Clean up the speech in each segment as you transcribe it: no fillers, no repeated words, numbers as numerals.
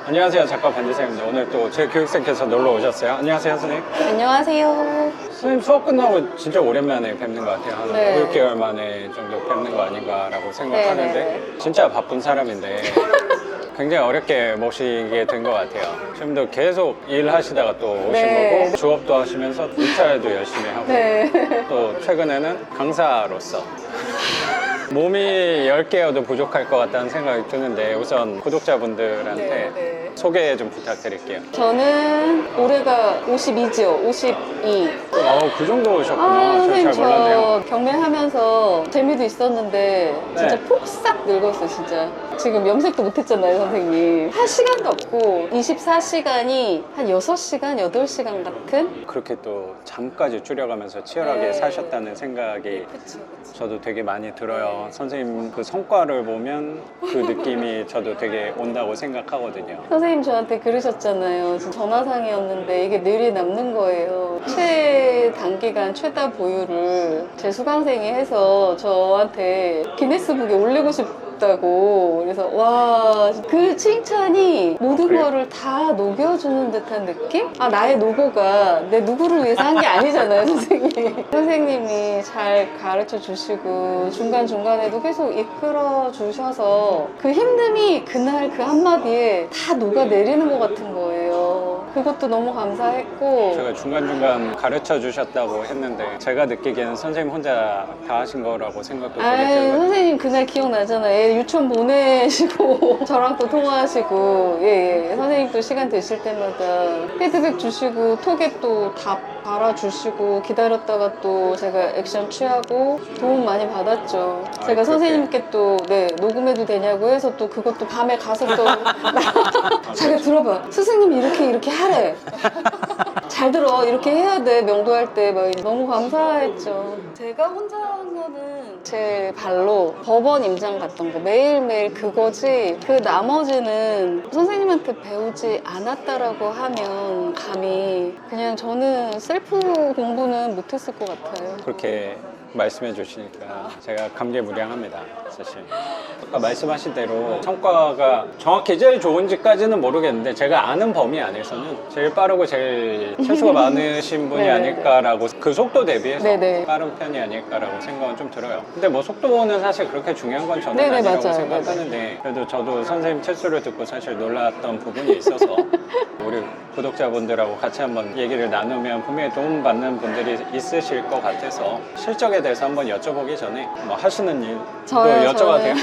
안녕하세요, 작가 반지쌤입니다. 오늘 또 제 교육생께서 놀러 오셨어요. 안녕하세요, 선생님. 안녕하세요. 선생님 수업 끝나고 진짜 오랜만에 뵙는 것 같아요. 한 네. 5, 6개월 만에 정도 뵙는 거 아닌가라고 생각하는데 네. 진짜 바쁜 사람인데 굉장히 어렵게 모시게 된 것 같아요. 지금도 계속 일하시다가 또 오신 네. 거고 주업도 하시면서 일탈도 열심히 하고 네. 또 최근에는 강사로서 몸이 10개여도 부족할 것 같다는 생각이 드는데 우선 구독자분들한테 네. 소개 좀 부탁드릴게요. 저는 올해가 52죠. 52. 그 정도 오셨구나. 저 선생님, 잘 몰랐네요. 저 경매하면서 재미도 있었는데 진짜 네. 폭삭 늙었어요, 진짜. 지금 염색도 못했잖아요, 선생님. 할 시간도 없고 24시간이 한 6시간, 8시간 같은? 그렇게 또 잠까지 줄여가면서 치열하게 네. 사셨다는 생각이 그쵸. 저도 되게 많이 들어요. 선생님 그 성과를 보면 그 느낌이 저도 되게 온다고 생각하거든요. 선생님 저한테 그러셨잖아요. 지금 전화상이었는데 이게 뇌리에 남는 거예요. 최단기간 최다 보유를 제 수강생이 해서 저한테 기네스북에 올리고 싶다고. 그래서 와, 그 칭찬이 모든 그래요? 거를 다 녹여주는 듯한 느낌? 아, 나의 노고가 내 누구를 위해서 한 게 아니잖아요, 선생님. 선생님이 잘 가르쳐 주시고 중간중간에도 계속 이끌어 주셔서 그 힘듦이 그날 그 한마디에 다 녹아내리는 것 같은 거예요. 그것도 너무 감사했고. 제가 중간중간 가르쳐 주셨다고 했는데 제가 느끼기에는 선생님 혼자 다 하신 거라고 생각도 되게 아유, 들거든요. 선생님 그날 기억나잖아요. 애 유치원 보내시고 저랑 또 통화하시고, 예. 선생님 또 시간 되실 때마다 피드백 주시고 톡에 또 답 달아주시고 기다렸다가 또 제가 액션 취하고 도움 많이 받았죠. 제가 그렇게. 선생님께 또 녹음해도 되냐고 해서 또 그것도 밤에 가서 또 자기가 들어봐, 스승님이 이렇게 하래. 잘 들어, 이렇게 해야 돼, 명도할 때. 막 너무 감사했죠. 제가 혼자 한 거는 제 발로 법원 임장 갔던 거 매일매일 그거지, 그 나머지는 선생님한테 배우지 않았다라고 하면 감히 그냥 저는 셀프 공부는 못했을 것 같아요. 그렇게 말씀해 주시니까 제가 감개무량합니다, 사실. 아까 말씀하신 대로 성과가 정확히 제일 좋은지까지는 모르겠는데 제가 아는 범위 안에서는 제일 빠르고 제일 최수가 많으신 분이 네네. 아닐까라고, 그 속도 대비해서 네네. 빠른 편이 아닐까라고 생각은 좀 들어요. 근데 뭐 속도는 사실 그렇게 중요한 건 저는 네네, 아니라고 맞아요. 생각하는데 그래도 저도 선생님 채수를 듣고 사실 놀랐던 부분이 있어서 우리 구독자분들하고 같이 한번 얘기를 나누면 분명히 도움받는 분들이 있으실 것 같아서 실적에 대해서 한번 여쭤보기 전에 뭐 하시는 일도 저요, 여쭤봐도 저는. 돼요?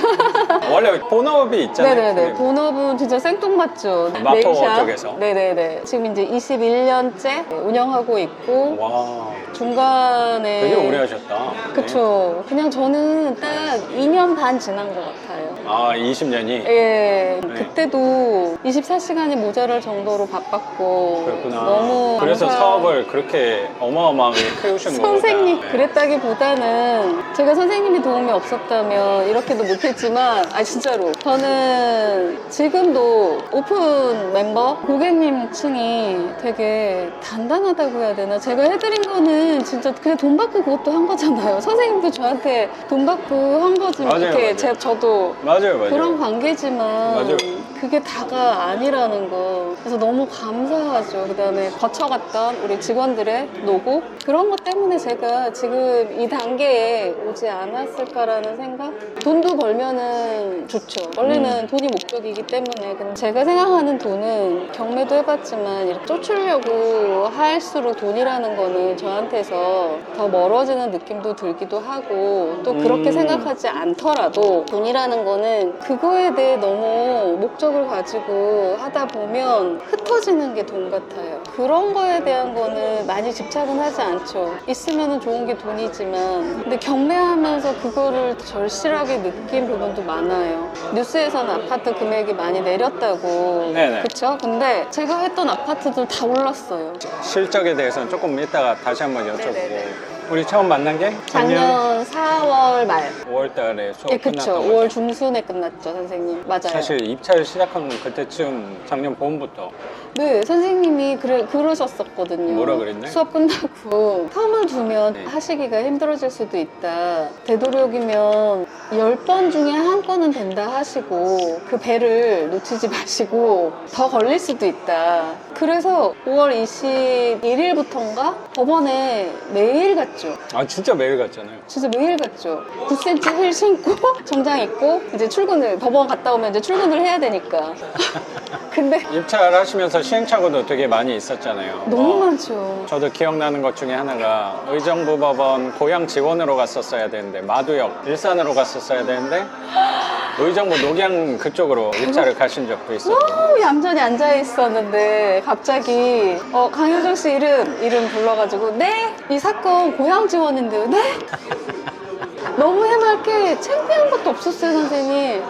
원래 본업이 있잖아요. 네네네. 선생님. 본업은 진짜 생뚱맞죠. 마포 네이샵. 쪽에서? 네네네. 지금 이제 21년째 운영하고 있고, 와, 중간에. 되게 오래 하셨다. 네. 그쵸. 그냥 저는 딱 2년 반 지난 것 같아요. 아, 20년이? 예. 그때도 24시간이 모자랄 정도로 바빴고. 그렇구나. 너무. 그래서 감사- 사업을 그렇게 어마어마하게 키우신 거구나. 선생님, 네. 그랬다기보다는 제가 선생님이 도움이 없었다면 이렇게도 못했지만, 진짜로 저는 지금도 오픈 멤버 고객님 층이 되게 단단하다고 해야 되나? 제가 해드린 거는 진짜 그냥 돈 받고 그것도 한 거잖아요. 선생님도 저한테 돈 받고 한 거지. 맞아요, 이렇게 맞아요. 저도 맞아요. 그런 관계지만 맞아요. 그게 다가 아니라는 거. 그래서 너무 감사하죠. 그 다음에 거쳐갔던 우리 직원들의 노고, 그런 것 때문에 제가 지금 이 단계에 오지 않았을까라는 생각? 돈도 벌면은 좋죠. 원래는 돈이 목적이기 때문에. 근데 제가 생각하는 돈은 경매도 해봤지만 이렇게 쫓으려고 할수록 돈이라는 거는 저한테서 더 멀어지는 느낌도 들기도 하고, 또 그렇게 생각하지 않더라도 돈이라는 거는 그거에 대해 너무 목적을 가지고 하다 보면 흩어지는 게 돈 같아요. 그런 거에 대한 거는 많이 집착은 하지 않죠. 있으면 좋은 게 돈이지만, 근데 경매하면서 그거를 절실하게 느낀 부분도 많아요. 뉴스에서는 아파트 금액이 많이 내렸다고. 네네. 그쵸? 근데 제가 했던 아파트들 다 올랐어요. 실적에 대해서는 조금 이따가 다시 한번 여쭤보고. 네네네. 우리 처음 만난 게 작년 4월 말. 5월 달에 수업 예, 그쵸. 끝났던 5월 거죠. 중순에 끝났죠, 선생님. 맞아요. 사실 입찰 시작한 건 그때쯤 작년 봄부터. 네, 선생님이 그러셨었거든요. 뭐라 그랬나요? 수업 끝나고 텀을 두면 네. 하시기가 힘들어질 수도 있다. 되도록이면 10번 중에 한 건은 된다 하시고 그 배를 놓치지 마시고 더 걸릴 수도 있다. 그래서 5월 21일부터인가 법원에 매일 갔죠. 아 진짜 매일 갔잖아요. 진짜 매일 갔죠. 9cm 힐 신고 정장 입고 이제 출근을 법원 갔다 오면 이제 출근을 해야 되니까. 근데 입찰하시면서 시행착오도 되게 많이 있었잖아요. 너무 많죠. 저도 기억나는 것 중에 하나가 의정부 법원 고양 지원으로 갔었어야 되는데 마두역 일산으로 갔었어야 되는데 의정부 녹양 그쪽으로 입찰을 가신 적도 있었고. 너무 얌전히 앉아 있었는데 갑자기 강효정 씨 이름 불러가지고 네? 이 사건 고양 지원인데요. 네? 너무 해맑게 창피한 것도 없었어요, 선생님.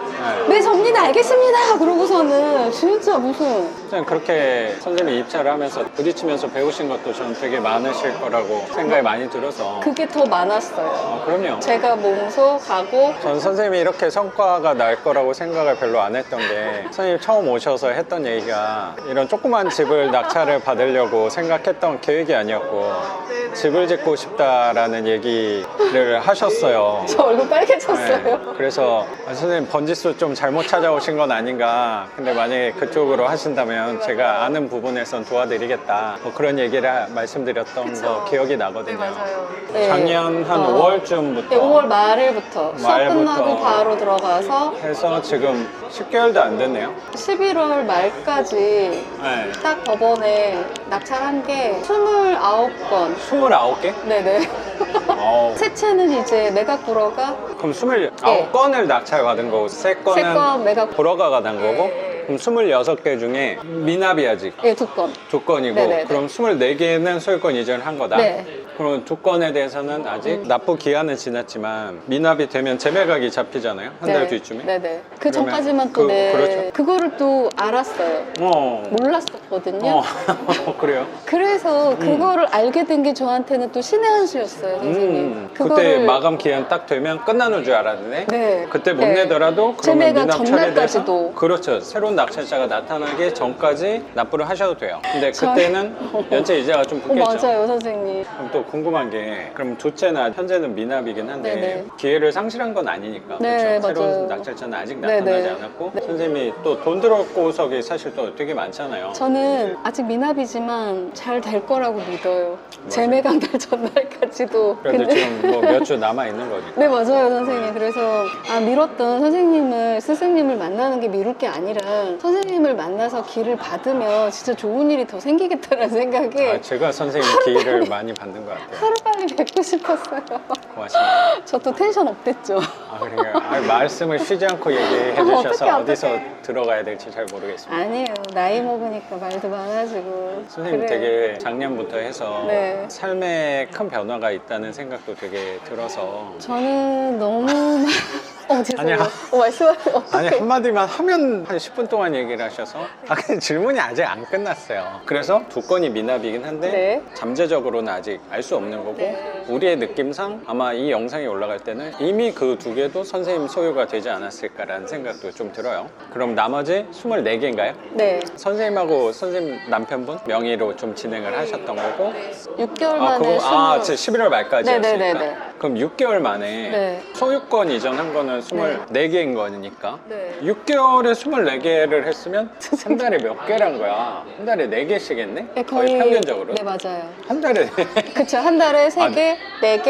네, 접니다. 알겠습니다. 그러고서는 진짜 무슨 그냥 그렇게 선생님이 입찰을 하면서 부딪히면서 배우신 것도 저는 되게 많으실 거라고 생각이 많이 들어서. 그게 더 많았어요. 그럼요. 제가 몸소 가고 전 선생님이 이렇게 성과가 날 거라고 생각을 별로 안 했던 게 선생님 처음 오셔서 했던 얘기가 이런 조그만 집을 낙찰을 받으려고 생각했던 계획이 아니었고 집을 짓고 싶다라는 얘기를 하셨어요. 저 얼굴 빨개졌어요. 네. 그래서 선생님 번지수 좀 잘못 찾아오신 건 아닌가. 근데 만약에 그쪽으로 하신다면 제가 아는 부분에선 도와드리겠다. 뭐 그런 얘기를 말씀드렸던 거 기억이 나거든요. 네. 작년 한 5월쯤부터 네, 5월 말일부터 수업 끝나고 바로 들어가서 해서 지금 10개월도 안 됐네요. 11월 말까지 네. 딱 법원에 낙찰한 게 29건. 29개? 네네. 어우. 세 채는 이제 매각 불허가, 그럼 29건을 낙찰받은 거고 세 세 건은 건 매각 불허가가 난 거고 그럼 26개 중에 미납이 아직 예, 2건. 2건이고 네네네. 그럼 24개는 소유권 이전을 한 거다. 네. 그럼 2건에 대해서는 아직 납부 기한은 지났지만 미납이 되면 재매각이 잡히잖아요. 한 달 뒤쯤에. 네네. 그 그러면 전까지만 또 그렇죠. 그거를 또 알았어요. 몰랐었거든요. 그래요? 그래서 그거를 알게 된 게 저한테는 또 신의 한 수였어요, 선생님. 그때 마감 기한 딱 되면 끝나는 줄 알았는데 네. 그때 못 네. 내더라도 그러면 재매각 미납 처리돼서 전날까지도. 그렇죠. 새로운 낙찰자가 나타나기 전까지 납부를 하셔도 돼요. 근데 그때는 연체 이자가 좀 붙겠죠. 맞아요, 선생님. 그럼 또 궁금한 게 그럼 두 채나 현재는 미납이긴 한데 네네. 기회를 상실한 건 아니니까 네, 그렇죠? 맞아요. 새로운 낙찰자는 아직 네네. 나타나지 않았고 선생님이 또 돈 들었고석이 사실 또 되게 많잖아요. 저는 아직 미납이지만 잘 될 거라고 믿어요. 재매각 날 전날까지도. 그래도 지금 뭐 몇 주 남아 있는 거니까. 네, 맞아요, 선생님. 그래서 미뤘던 스승님을 만나는 게 미룰 게 아니라 선생님을 만나서 기를 받으면 진짜 좋은 일이 더 생기겠다는 생각에 제가 선생님 기회를 많이 받는 것 같아요. 하루빨리 뵙고 싶었어요. 고맙습니다. 저 또 텐션 업됐죠. 그러니까 말씀을 쉬지 않고 얘기해 주셔서 어떡해. 어디서 들어가야 될지 잘 모르겠습니다. 아니에요. 나이 먹으니까 말도 많아지고. 선생님 그래요. 되게 작년부터 해서 네. 삶에 큰 변화가 있다는 생각도 되게 들어서 저는 너무 죄송해요. 아니야. 말씀하세요. 아니 한마디만 하면 한 10분 동안 얘기를 하셔서 근데 질문이 아직 안 끝났어요. 그래서 두 건이 미납이긴 한데 네. 잠재적으로는 아직 알 수 없는 거고 네. 우리의 느낌상 아마 이 영상이 올라갈 때는 이미 그 두 개도 선생님 소유가 되지 않았을까라는 생각도 좀 들어요. 그럼 나머지 24개인가요? 네. 선생님하고 선생님 남편분 명의로 좀 진행을 하셨던 거고 6개월 만에 11월 말까지였으니까 네네네네. 그럼 6개월 만에 네. 소유권 이전한 거는 24개인 거니까 네. 6개월에 24개를 했으면 한 달에 몇 개란 거야? 한 달에 4개씩 했네? 네, 거의 평균적으로? 네, 맞아요. 한 달에 그쵸. 한 달에 3개, 4개,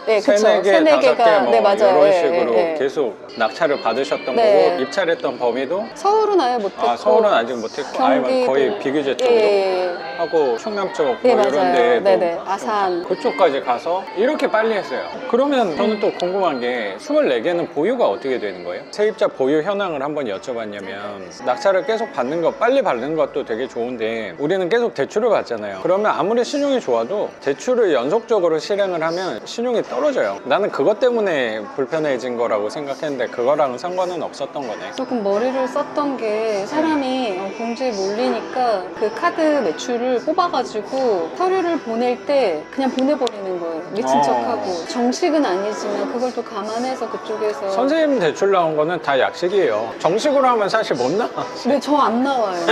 네, 그쵸. 3-4개, 3-4개가 5개 뭐 네, 맞아요. 이런 예, 식으로 예, 예. 계속 낙찰을 받으셨던 네. 거고 입찰했던 범위도 서울은 아예 못했고 서울은 아직 못했고 아예 경기도 거의 비교제 쪽으로 예. 하고 충남 쪽 네, 뭐 이런 맞아요. 데도 네네. 아산. 그쪽까지 가서 이렇게 빨리 했어요. 그러면 저는 또 궁금한 게 24개는 보유가 어떻게 되는 거예요? 세입자 보유 현황을 한번 여쭤봤냐면 낙찰을 계속 받는 것, 빨리 받는 것도 되게 좋은데 우리는 계속 대출을 받잖아요. 그러면 아무리 신용이 좋아도 대출을 연속적으로 실행을 하면 신용이 떨어져요. 나는 그것 때문에 불편해진 거라고 생각했는데 그거랑은 상관은 없었던 거네. 조금 머리를 썼던 게 사람이 공주에 몰리니까 그 카드 매출을 뽑아가지고 서류를 보낼 때 그냥 보내버리는 거예요. 미친 척하고 정식은 아니지만 그걸 또 감안해서 그쪽에서 선생님 대출 나온 거는 다 약식이에요. 정식으로 하면 사실 못 나와. 네, 저 안 나와요.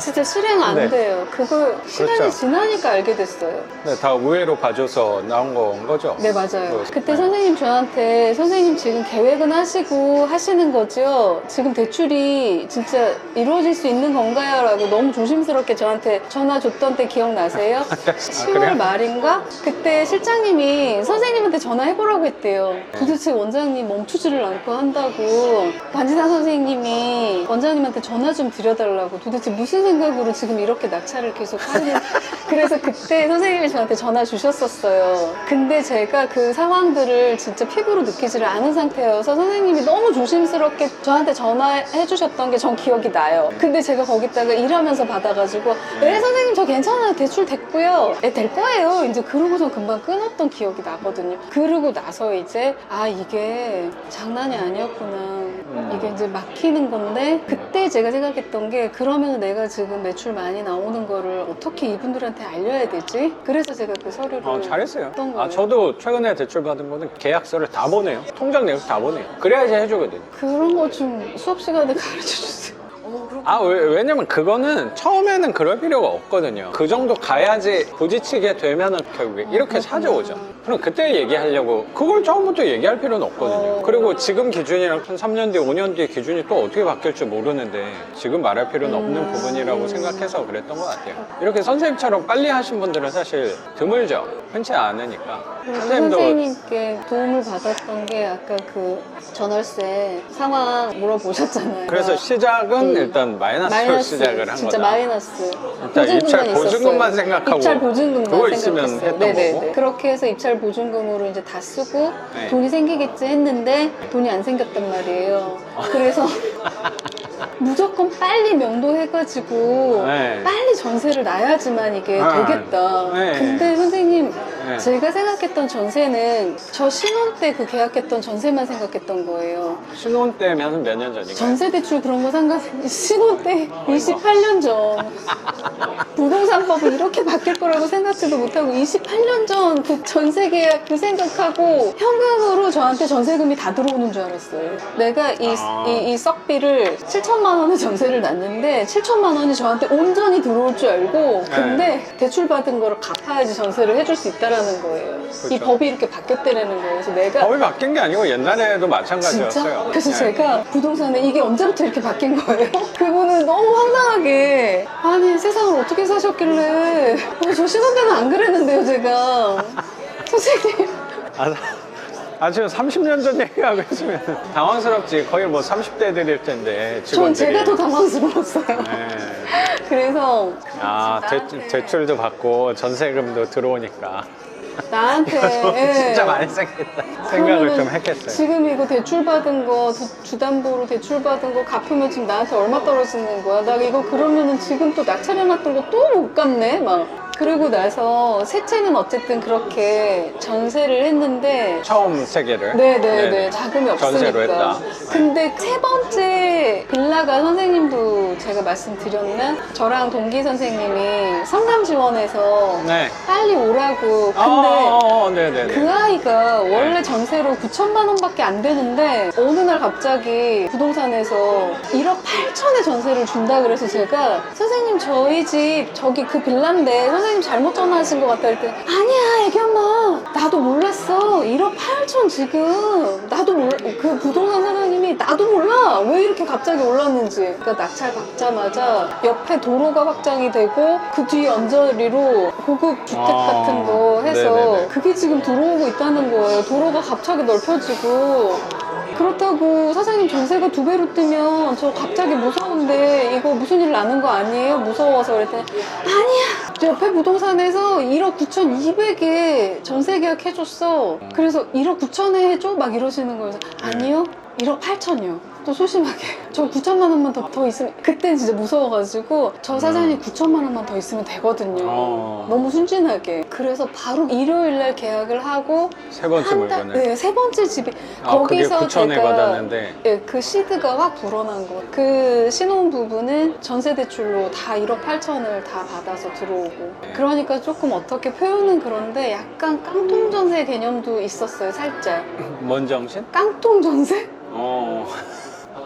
진짜 실행 안 네. 돼요. 그걸 시간이 그렇죠. 지나니까 알게 됐어요. 네, 다 우회로 봐줘서 나온 건 거죠. 네, 맞아요. 그때 네. 선생님 저한테 선생님 지금 계획은 하시고 하시는 거죠? 지금 대출이 진짜 이루어질 수 있는 건가요? 라고 너무 조심스럽게 저한테 전화 줬던 때 기억나세요? 10월 그래요? 말인가? 그때 실장님이 선생님한테 전화해보라고 했대요. 도대체 원장님 멈추지를 않고 한다고. 반지상 선생님이 원장님한테 전화 좀 드려달라고. 도대체 무슨 생각으로 지금 이렇게 낙찰을 계속 하는. 그래서 그때 선생님이 저한테 전화 주셨었어요. 근데 제가 그 상황들을 진짜 피부로 느끼지를 않은 상태여서 선생님이 너무 조심스럽게 저한테 전화해 주셨던 게 전 기억이 나요. 근데 제가 거기다가 일하면서 받아가지고 네 선생님 저 괜찮아요. 대출 됐고요. 네, 될 거예요. 이제 그러고서 금방 끊었던 기억이 나거든요. 그러고 나서 이제 아 이게 장난이 아니었구나. 이게 이제 막히는 건데 그때 제가 생각했던 게 그러면 내가 지금 매출 많이 나오는 거를 어떻게 이분들한테 알려야 되지? 그래서 제가 그 서류를 잘했어요. 썼던 거예요. 저도 최근에 대출 받은 거는 계약서를 다 보내요. 통장 내역 다 보내요. 그래야지 해주거든요. 그런 거 좀 수업 시간에 가르쳐 주세요. 왜냐면 그거는 처음에는 그럴 필요가 없거든요. 그 정도 가야지 부딪히게 되면은 결국에 이렇게 찾아오죠. 그럼 그때 얘기하려고 그걸 처음부터 얘기할 필요는 없거든요. 그리고 지금 기준이랑 한 3년 뒤, 5년 뒤 기준이 또 어떻게 바뀔지 모르는데 지금 말할 필요는 없는 부분이라고 생각해서 그랬던 것 같아요. 이렇게 선생님처럼 빨리 하신 분들은 사실 드물죠. 흔치 않으니까. 선생님께 도움을 받았던 게 아까 그 전월세 상황 물어보셨잖아요. 그래서 시작은 일단 마이너스로 시작을 한 진짜 거다. 마이너스. 일단 입찰 보증금만 있었어요. 생각하고 입찰 보증금만 그거 있으면 생각했어요. 했던 네네네. 거고. 그렇게 해서 입찰 보증금으로 이제 다 쓰고 네. 돈이 생기겠지 했는데 돈이 안 생겼단 말이에요. 그래서 무조건 빨리 명도해가지고 네. 빨리 전세를 놔야지만 이게 되겠다. 네. 근데 선생님 네. 제가 생각했던 전세는 저 신혼 때 그 계약했던 전세만 생각했던 거예요. 신혼 때면 몇 년 전인가요? 전세 대출 그런 거 상관 신혼 때 28년 전 부동산법이 이렇게 바뀔 거라고 생각지도 못하고 28년 전 그 전세 계약 그 생각하고 현금으로 저한테 전세금이 다 들어오는 줄 알았어요. 내가 이 썩비를 7천만 원에 전세를 놨는데 7천만 원이 저한테 온전히 들어올 줄 알고 근데 대출 받은 거를 갚아야지 전세를 해줄 수 있다라는 거예요. 이 그렇죠. 법이 이렇게 바뀌었다는 거예요. 그래서 내가 법이 바뀐 게 아니고 옛날에도 마찬가지였어요. 진짜? 그래서 네. 제가 부동산에 이게 언제부터 이렇게 바뀐 거예요? 그분은 너무 황당하게 아니 세상을 어떻게 사셨길래 저 신혼 때는 안 그랬는데요 제가 선생님 지금 30년 전 얘기하고 있으면 당황스럽지. 거의 뭐 30대들일 텐데 전 직원들이. 제가 더 당황스러웠어요. 네. 그래서 대출도 받고 전세금도 들어오니까 나한테 진짜 많이 생겼다 생각을 좀 했겠어요. 지금 이거 대출 받은 거 주담보로 대출 받은 거 갚으면 지금 나한테 얼마 떨어지는 거야? 나 이거 그러면은 지금 또 낙찰해놨던 거 또 못 갚네 막. 그러고 나서 셋째는 어쨌든 그렇게 전세를 했는데 처음 세 개를 네네네 자금이 없으니까. 전세로 했다. 근데 세 번째 빌라가 선생님도 제가 말씀드렸나? 저랑 동기 선생님이 성남 지원해서 네. 빨리 오라고. 근데 네네네. 그 아이가 원래 전세로 9천만 원밖에 안 되는데 어느 날 갑자기 부동산에서 1억 8천에 전세를 준다 그래서 제가 선생님 저희 집 저기 그 빌라인데 선생님 잘못 전화하신 것 같다 그랬더니 아니야 애기 엄마 나도 몰랐어 1억 8천 지금 나도 몰라 그 부동산 사장님이 나도 몰라 왜 이렇게 갑자기 올랐는지. 그러니까 낙찰 받자마자 옆에 도로가 확장이 되고 그 뒤에 언저리로 고급 주택 같은 거 해서 네네네. 그게 지금 들어오고 있다는 거예요. 도로가 갑자기 넓혀지고. 그렇다고 사장님 전세가 2배로 뜨면 저 갑자기 무서운데 이거 무슨 일 나는 거 아니에요? 무서워서 그랬더니 아니야 옆에 부동산에서 1억 9,200에 전세 계약 해줬어. 그래서 1억 9천에 해줘? 막 이러시는 거예요. 아니요 1억 8천이요. 또 소심하게 저 9천만 원만 더 있으면, 그때는 진짜 무서워가지고 저 사장님 9천만 원만 더 있으면 되거든요. 너무 순진하게. 그래서 바로 일요일날 계약을 하고 세 번째 물건을. 네, 세 번째 집이 그게 거기서 9천에 제가 받았는데. 예, 그 시드가 확 불어난 거. 그 신혼부부는 전세 대출로 다 1억 8천을 다 받아서 들어오고. 그러니까 조금 어떻게 표현은 그런데 약간 깡통 전세 개념도 있었어요, 살짝. 뭔 정신? 깡통 전세?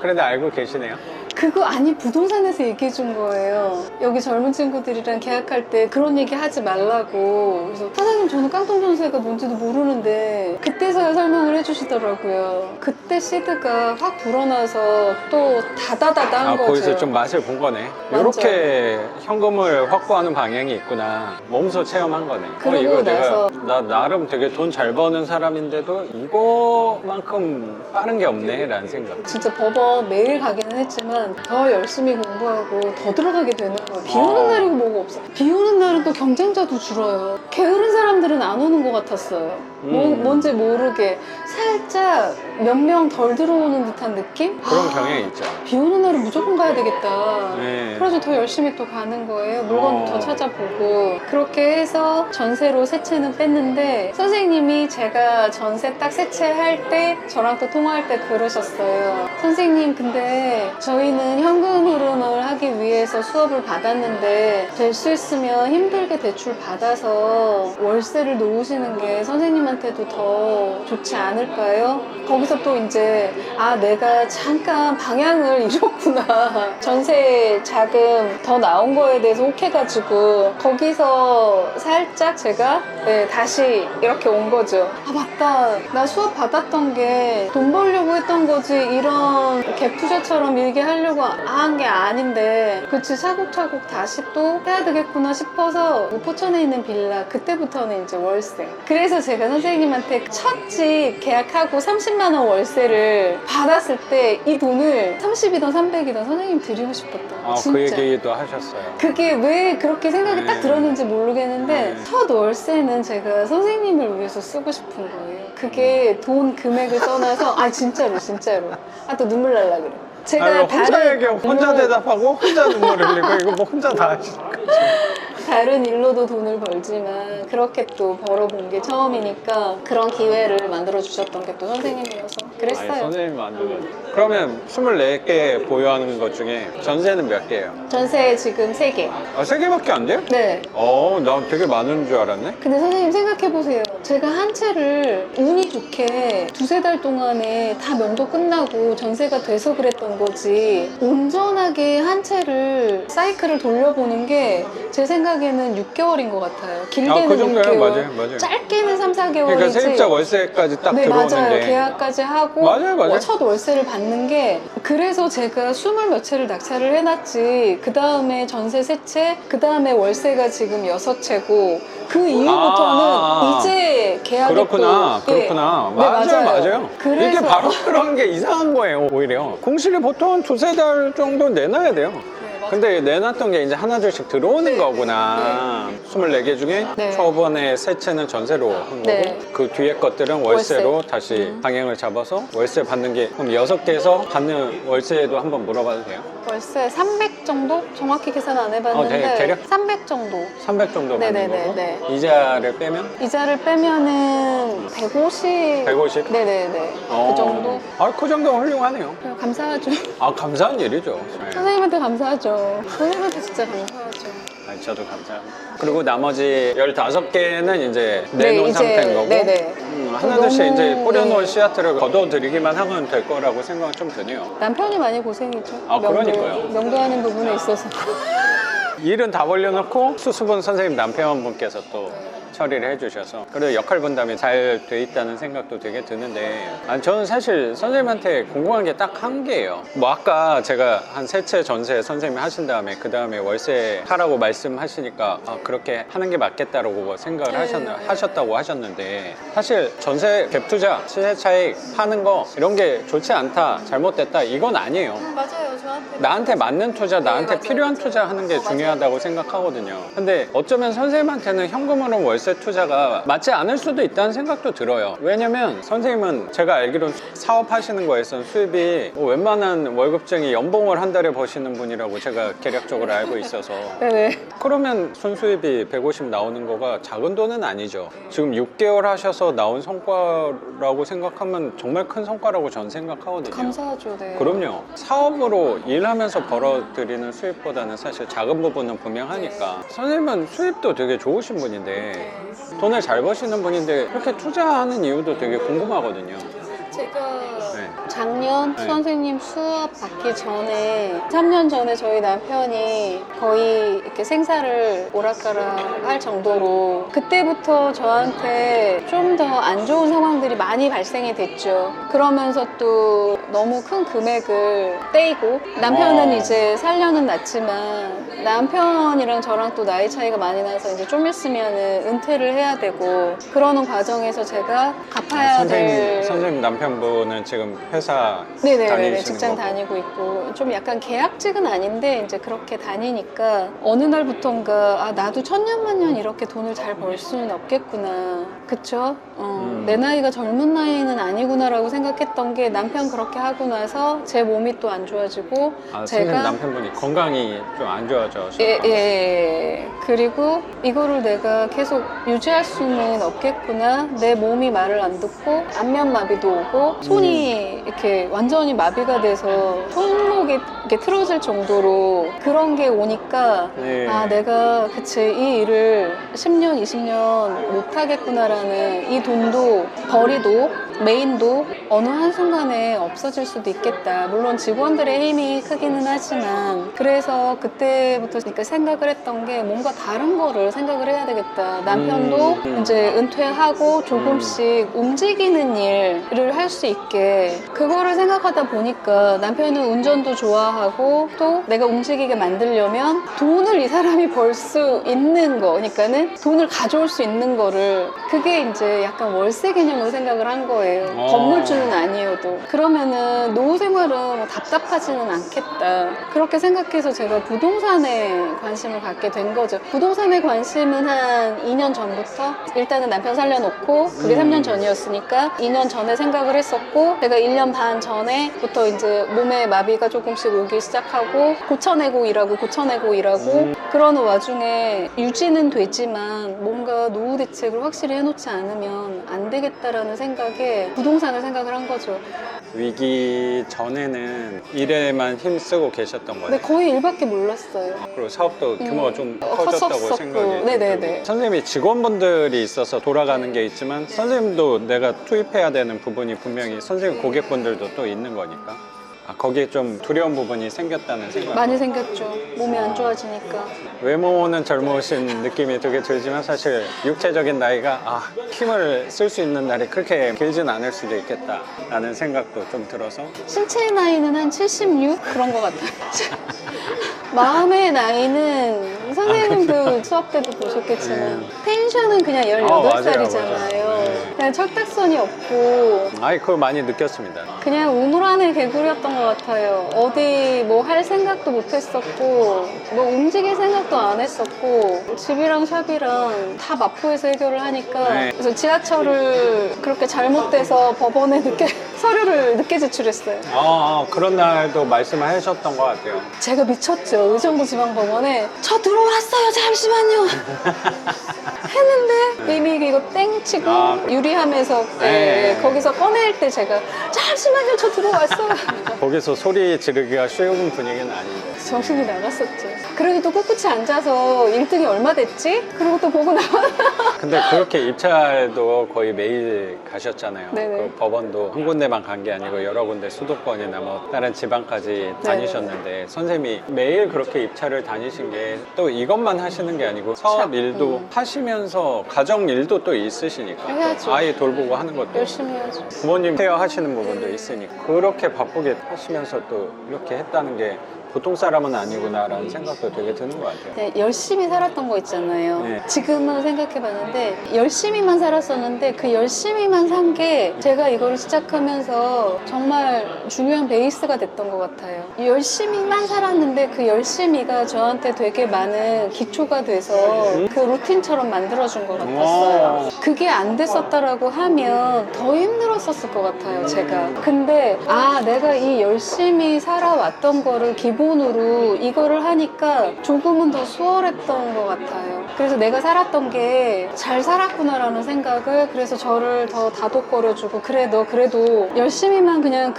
그래도 알고 계시네요. 그거 아니, 부동산에서 얘기해 준 거예요. 여기 젊은 친구들이랑 계약할 때 그런 얘기 하지 말라고. 그래서 사장님 저는 깡통 전세가 뭔지도 모르는데 그때서야 설명을 해주시더라고요. 그때 시드가 확 불어나서 또 다다다다 한 거죠. 거기서 좀 맛을 본 거네. 완전. 이렇게 현금을 확보하는 방향이 있구나. 몸소 체험한 거네. 그러고 이거 나서 내가 나름 되게 돈 잘 버는 사람인데도 이거만큼 빠른 게 없네 라는 생각. 진짜 법원 매일 가기는 했지만 더 열심히 공부하고 더 들어가게 되는 거예요. 비 오는 날이고 뭐가 없어. 비 오는 날은 또 경쟁자도 줄어요. 게으른 사람들은 안 오는 것 같았어요. 뭔지 모르게 살짝 몇 명 덜 들어오는 듯한 느낌? 그런 경향이 있죠. 비 오는 날은 무조건 가야 되겠다. 네. 그래서 더 열심히 또 가는 거예요. 물건도 더 찾아보고. 그렇게 해서 전세로 세 채는 뺐는데 선생님이 제가 전세 딱 세 채 할 때 저랑 또 통화할 때 그러셨어요. 선생님 근데 저희는 현금 흐름을 하기 위해서 수업을 받았는데 될 수 있으면 힘들게 대출 받아서 월세를 놓으시는 게 선생님한테도 더 좋지 않을까요? 거기서 또 이제 내가 잠깐 방향을 잃었구나. 전세 자금 더 나온 거에 대해서 혹해가지고 거기서 살짝 제가 다시 이렇게 온 거죠. 맞다. 나 수업 받았던 게 돈 벌려고 했던 거지 이런 갭 투자처럼 일게 하려고 한 게 아닌데 그치 차곡차곡 다시 또 해야 되겠구나 싶어서 포천에 있는 빌라 그때부터는 이제 월세. 그래서 제가 선생님한테 첫 집 계약하고 30만 원 월세를 받았을 때 이 돈을 30이든 300이든 선생님 드리고 싶었던 진짜. 그 얘기도 하셨어요. 그게 왜 그렇게 생각이 딱 들었는지 모르겠는데 첫 월세는 제가 선생님을 위해서 쓰고 싶은 거예요. 그게 돈 금액을 떠나서 진짜로 또 눈물 날라 그래. 제가 혼자 얘기하고 혼자 대답하고 혼자 눈물 흘리고 이거 뭐 혼자 다 하시는 거지. 다른 일로도 돈을 벌지만 그렇게 또 벌어본 게 처음이니까 그런 기회를 만들어 주셨던 게 또 선생님이어서 그랬어요. 선생님 만들어요. 그러면 24개 보유하는 것 중에 전세는 몇 개예요? 전세 지금 3개. 3개밖에 안 돼요? 네. 나 되게 많은 줄 알았네. 근데 선생님 생각해보세요. 제가 한 채를 운이 좋게 2-3달 동안에 다 명도 끝나고 전세가 돼서 그랬던 거지 온전하게 한 채를 사이클을 돌려보는 게 제 생각에는 6개월인 것 같아요. 길게는 그 정도요? 6개월. 맞아요. 짧게는 3-4개월이지. 그러니까 세입자 월세까지 딱 네, 들어오는데. 맞아요. 계약까지 하고 맞아요. 첫 월세를 받는 게 그래서 제가 20몇 채를 낙찰을 해놨지. 그 다음에 전세 3채, 그 다음에 월세가 지금 6채고 그 이후부터는 이제 계약이 그렇구나. 네, 맞아요. 그래서 이게 바로 그런 게 이상한 거예요, 오히려. 공실이 보통 한 2-3달 정도 내놔야 돼요. 근데 내놨던 게 이제 하나둘씩 들어오는 거구나. 24개 중에 네. 초반에 3채는 전세로 한 거고 네. 그 뒤에 것들은 월세로 다시 방향을 잡아서 월세 받는 게 그럼 6개에서 받는 월세도 한번 물어봐도 돼요? 월세 300 정도? 정확히 계산 안 해봤는데 대략? 300 정도. 300 정도 받는 네네네, 거고 네. 이자를 빼면? 이자를 빼면은 150. 150? 네네네. 그 정도? 그 정도면 훌륭하네요. 그냥 감사하죠. 감사한 일이죠. 네. 선생님한테 감사하죠. 선생님한테 진짜 감사하죠. 저도 감사합니다. 그리고 나머지 15개는 이제 내놓은 상태인 거고 네네. 하나둘씩 너무, 이제 뿌려놓은 네. 씨앗들을 걷어들이기만 하면 될 거라고 생각은 좀 드네요. 남편이 많이 고생이죠. 그러니까요. 명도하는 부분에 있어서. 일은 다 벌려놓고 수습은 선생님 남편분께서 또 처리를 해주셔서 그래도 역할 분담이 잘 돼 있다는 생각도 되게 드는데 저는 사실 선생님한테 궁금한 게 딱 한 개예요. 아까 제가 한 3채 전세 선생님이 하신 다음에 그 다음에 월세 하라고 말씀하시니까 그렇게 하는 게 맞겠다라고 생각을 하셨다고 하셨는데 사실 전세 갭 투자, 시세 차익 파는 거 이런 게 좋지 않다, 잘못됐다 이건 아니에요. 맞아요. 저한테. 나한테 맞는 투자, 나한테 맞아요. 필요한 투자 하는 게 중요하다고 생각하거든요. 근데 어쩌면 선생님한테는 현금으로 월세 월세 투자가 맞지 않을 수도 있다는 생각도 들어요. 왜냐면 선생님은 제가 알기로는 사업하시는 거에선 수입이 뭐 웬만한 월급쟁이 연봉을 한 달에 버시는 분이라고 제가 개략적으로 알고 있어서 네네. 그러면 순수입이 150 나오는 거가 작은 돈은 아니죠. 지금 6개월 하셔서 나온 성과라고 생각하면 정말 큰 성과라고 저는 생각하거든요. 감사하죠. 네. 그럼요. 사업으로 일하면서 벌어들이는 수입보다는 사실 작은 부분은 분명하니까. 선생님은 수입도 되게 좋으신 분인데 돈을 잘 버시는 분인데 그렇게 투자하는 이유도 되게 궁금하거든요. 제가 네. 작년 네. 선생님 수업 받기 전에 3년 전에 저희 남편이 거의 이렇게 생사를 오락가락 할 정도로 그때부터 저한테 좀 더 안 좋은 상황들이 많이 발생이 됐죠. 그러면서 또 너무 큰 금액을 떼이고 남편은 이제 살려는 났지만 남편이랑 저랑 또 나이 차이가 많이 나서 이제 좀 있으면은 은퇴를 해야 되고 그러는 과정에서 제가 갚아야 될 선생님 남편분은 지금 회사 네네네 다니시는 직장 거고. 다니고 있고 좀 약간 계약직은 아닌데 이제 그렇게 다니니까 어느 날부턴가 아 나도 천년만년 이렇게 돈을 잘 벌 수는 없겠구나 그쵸? 내 나이가 젊은 나이는 아니구나라고 생각했던 게 남편 그렇게 하고 나서 제 몸이 또 안 좋아지고 아, 선생님 제가 남편분이 건강이 좀 안 좋아져. 예. 그리고 이거를 내가 계속 유지할 수는 없겠구나. 내 몸이 말을 안 듣고 안면마비도 오고 손이 이렇게 완전히 마비가 돼서 손목이 이렇게 틀어질 정도로 그런 게 오니까 네. 아 내가 그치 이 일을 10년, 20년 못 하겠구나라는 이 돈도 벌이도 메인도 어느 한순간에 없어질 수도 있겠다. 물론 직원들의 힘이 크기는 하지만 그래서 그때부터 그러니까 생각을 했던 게 뭔가 다른 거를 생각을 해야 되겠다. 남편도 이제 은퇴하고 조금씩 움직이는 일을 할 수 있게 그거를 생각하다 보니까 남편은 운전도 좋아하고 또 내가 움직이게 만들려면 돈을 이 사람이 벌 수 있는 거 그러니까는 돈을 가져올 수 있는 거를 그게 이제 약간 월세 개념으로 생각을 한 거예요. 건물주는 아니어도 그러면은 노후 생활은 뭐 답답하지는 않겠다 그렇게 생각해서 제가 부동산에 관심을 갖게 된 거죠. 부동산에 관심은 한 2년 전부터 일단은 남편 살려놓고 그게 3년 전이었으니까 2년 전에 생각을 했었고 제가 1년 반 전에부터 이제 몸에 마비가 조금씩 오기 시작하고 고쳐내고 일하고 그러는 와중에 유지는 되지만 뭔가 노후 대책을 확실히 해놓지 않으면 안 되겠다라는 생각에 부동산을 생각을 한 거죠. 위기 전에는 일에만 힘쓰고 계셨던 거예요. 근데 거의 일밖에 몰랐어요. 그리고 사업도 규모가 좀 컸었었고. 커졌다고 생각이 네네네. 들고. 선생님이 직원분들이 있어서 돌아가는 게 있지만 선생님도 내가 투입해야 되는 부분이 분명히 선생님 고객분들도 또 있는 거니까 거기에 좀 두려운 부분이 생겼다는 생각. 많이 생겼죠. 몸이 안 좋아지니까. 외모는 젊으신 느낌이 되게 들지만 사실 육체적인 나이가 힘을 쓸 수 있는 날이 그렇게 길진 않을 수도 있겠다라는 생각도 좀 들어서 신체의 나이는 한 76? 그런 것 같아요. 마음의 나이는 선생님도 수업 때도 보셨겠지만 텐션은 그냥 18살이잖아요. 맞아요. 그냥 철딱선이 없고 그걸 많이 느꼈습니다. 그냥 우물안의 개구리였던 것 같아요. 어디 뭐 할 생각도 못 했었고 뭐 움직일 생각도 안 했었고 집이랑 샵이랑 다 마포에서 해결을 하니까 네. 그래서 지하철을 그렇게 잘못돼서 법원에 서류를 늦게 제출했어요. 그런 날도 말씀하셨던 것 같아요. 제가 미쳤죠. 의정부 지방법원에 저 들어왔어요. 잠시만요. 했는데 이미 이거 땡 치고 유리하면서 네. 거기서 꺼낼 때 제가 잠시만요. 저 들어왔어요. 거기서 소리 지르기가 쉬운 분위기는 아닌데. 정신이 나갔었죠. 그래도 또 꿋꿋이 앉아서 1등이 얼마 됐지? 그리고 또 보고 나와. 근데 그렇게 입찰도 거의 매일 가셨잖아요. 네네. 그 법원도 한 군데만 간 게 아니고 여러 군데 수도권이나 뭐 다른 지방까지 다니셨는데 선생님이 매일 그렇게 입찰을 다니신 게 또 이것만 하시는 게 아니고 사업 일도 하시면서 가정 일도 또 있으시니까 해야죠. 또 아이 돌보고 하는 것도 열심히 해야죠. 부모님 케어하시는 부분도 있으니까 그렇게 바쁘게 하시면서 또 이렇게 했다는 게 보통 사람은 아니구나라는 생각도 되게 드는 것 같아요. 네, 열심히 살았던 거 있잖아요. 네. 지금은 생각해봤는데 열심히만 살았었는데 그 열심히만 산 게 제가 이거를 시작하면서 정말 중요한 베이스가 됐던 것 같아요. 열심히만 살았는데 그 열심히가 저한테 되게 많은 기초가 돼서 그 루틴처럼 만들어준 것 같았어요. 그게 안 됐었다라고 하면 더 힘들었었을 것 같아요, 제가. 근데 내가 이 열심히 살아왔던 거를 기본으로 이거를 하니까 조금은 더 수월했던 것 같아요. 그래서 내가 살았던 게 잘 살았구나라는 생각을, 그래서 저를 더 다독거려주고, 그래 너 그래도 열심히만 그냥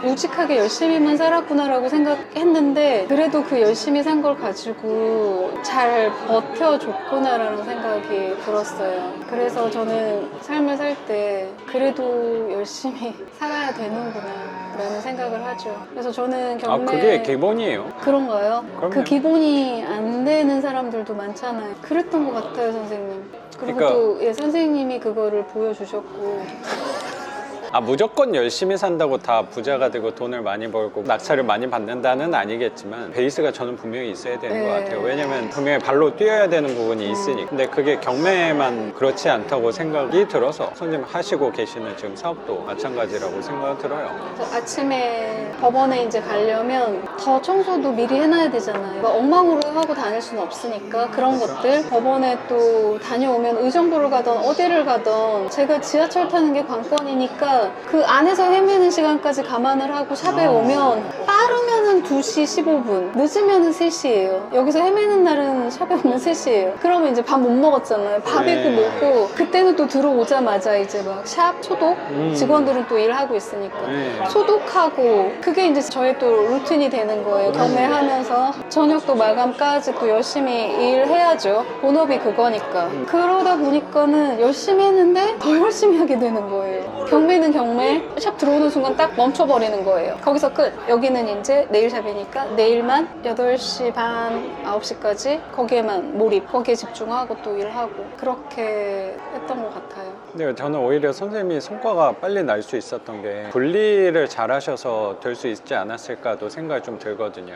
우직하게 열심히만 살았구나라고 생각했는데 그래도 그 열심히 산 걸 가지고 잘 버텨줬구나라는 생각이 들었어요. 그래서 저는 삶을 살 때 그래도 열심히 살아야 되는구나 라는 생각을 하죠. 그래서 저는 경매 그게 기본이에요. 그런가요? 그럼요. 그 기본이 안 되는 사람들도 많잖아요. 그랬던 것 같아요, 선생님. 그리고 그러니까- 또 선생님이 그거를 보여주셨고. 무조건 열심히 산다고 다 부자가 되고 돈을 많이 벌고 낙찰을 많이 받는다는 아니겠지만 베이스가 저는 분명히 있어야 되는 네. 것 같아요. 왜냐면 분명히 발로 뛰어야 되는 부분이 있으니까. 근데 그게 경매만 그렇지 않다고 생각이 들어서 선생님 하시고 계시는 지금 사업도 마찬가지라고 생각이 들어요. 그래서 아침에 법원에 이제 가려면 더 청소도 미리 해놔야 되잖아요. 막 엉망으로 하고 다닐 수는 없으니까 그런 것들. 법원에 또 다녀오면 의정부를 가던 어디를 가던 제가 지하철 타는 게 관건이니까 그 안에서 헤매는 시간까지 감안을 하고 샵에 오면 빠르면은 2시 15분, 늦으면은 3시예요. 여기서 헤매는 날은 샵에 오면 3시예요. 그러면 이제 밥 못 먹었잖아요. 밥이고 뭐고. 그때는 또 들어오자마자 이제 막 샵 소독? 직원들은 또 일하고 있으니까. 소독하고 그게 이제 저의 또 루틴이 되는 거예요. 경매하면서 저녁도 마감까지 또 열심히 일해야죠. 본업이 그거니까. 그러다 보니까는 열심히 했는데 더 열심히 하게 되는 거예요. 경매는 경매, 샵 들어오는 순간 딱 멈춰버리는 거예요. 거기서 끝. 여기는 이제 네일 샵이니까 내일만 8시 반, 9시까지 거기에만 몰입, 거기에 집중하고 또 일하고 그렇게 했던 것 같아요. 근데 저는 오히려 선생님이 성과가 빨리 날 수 있었던 게 분리를 잘 하셔서 될 수 있지 않았을까도 생각이 좀 들거든요.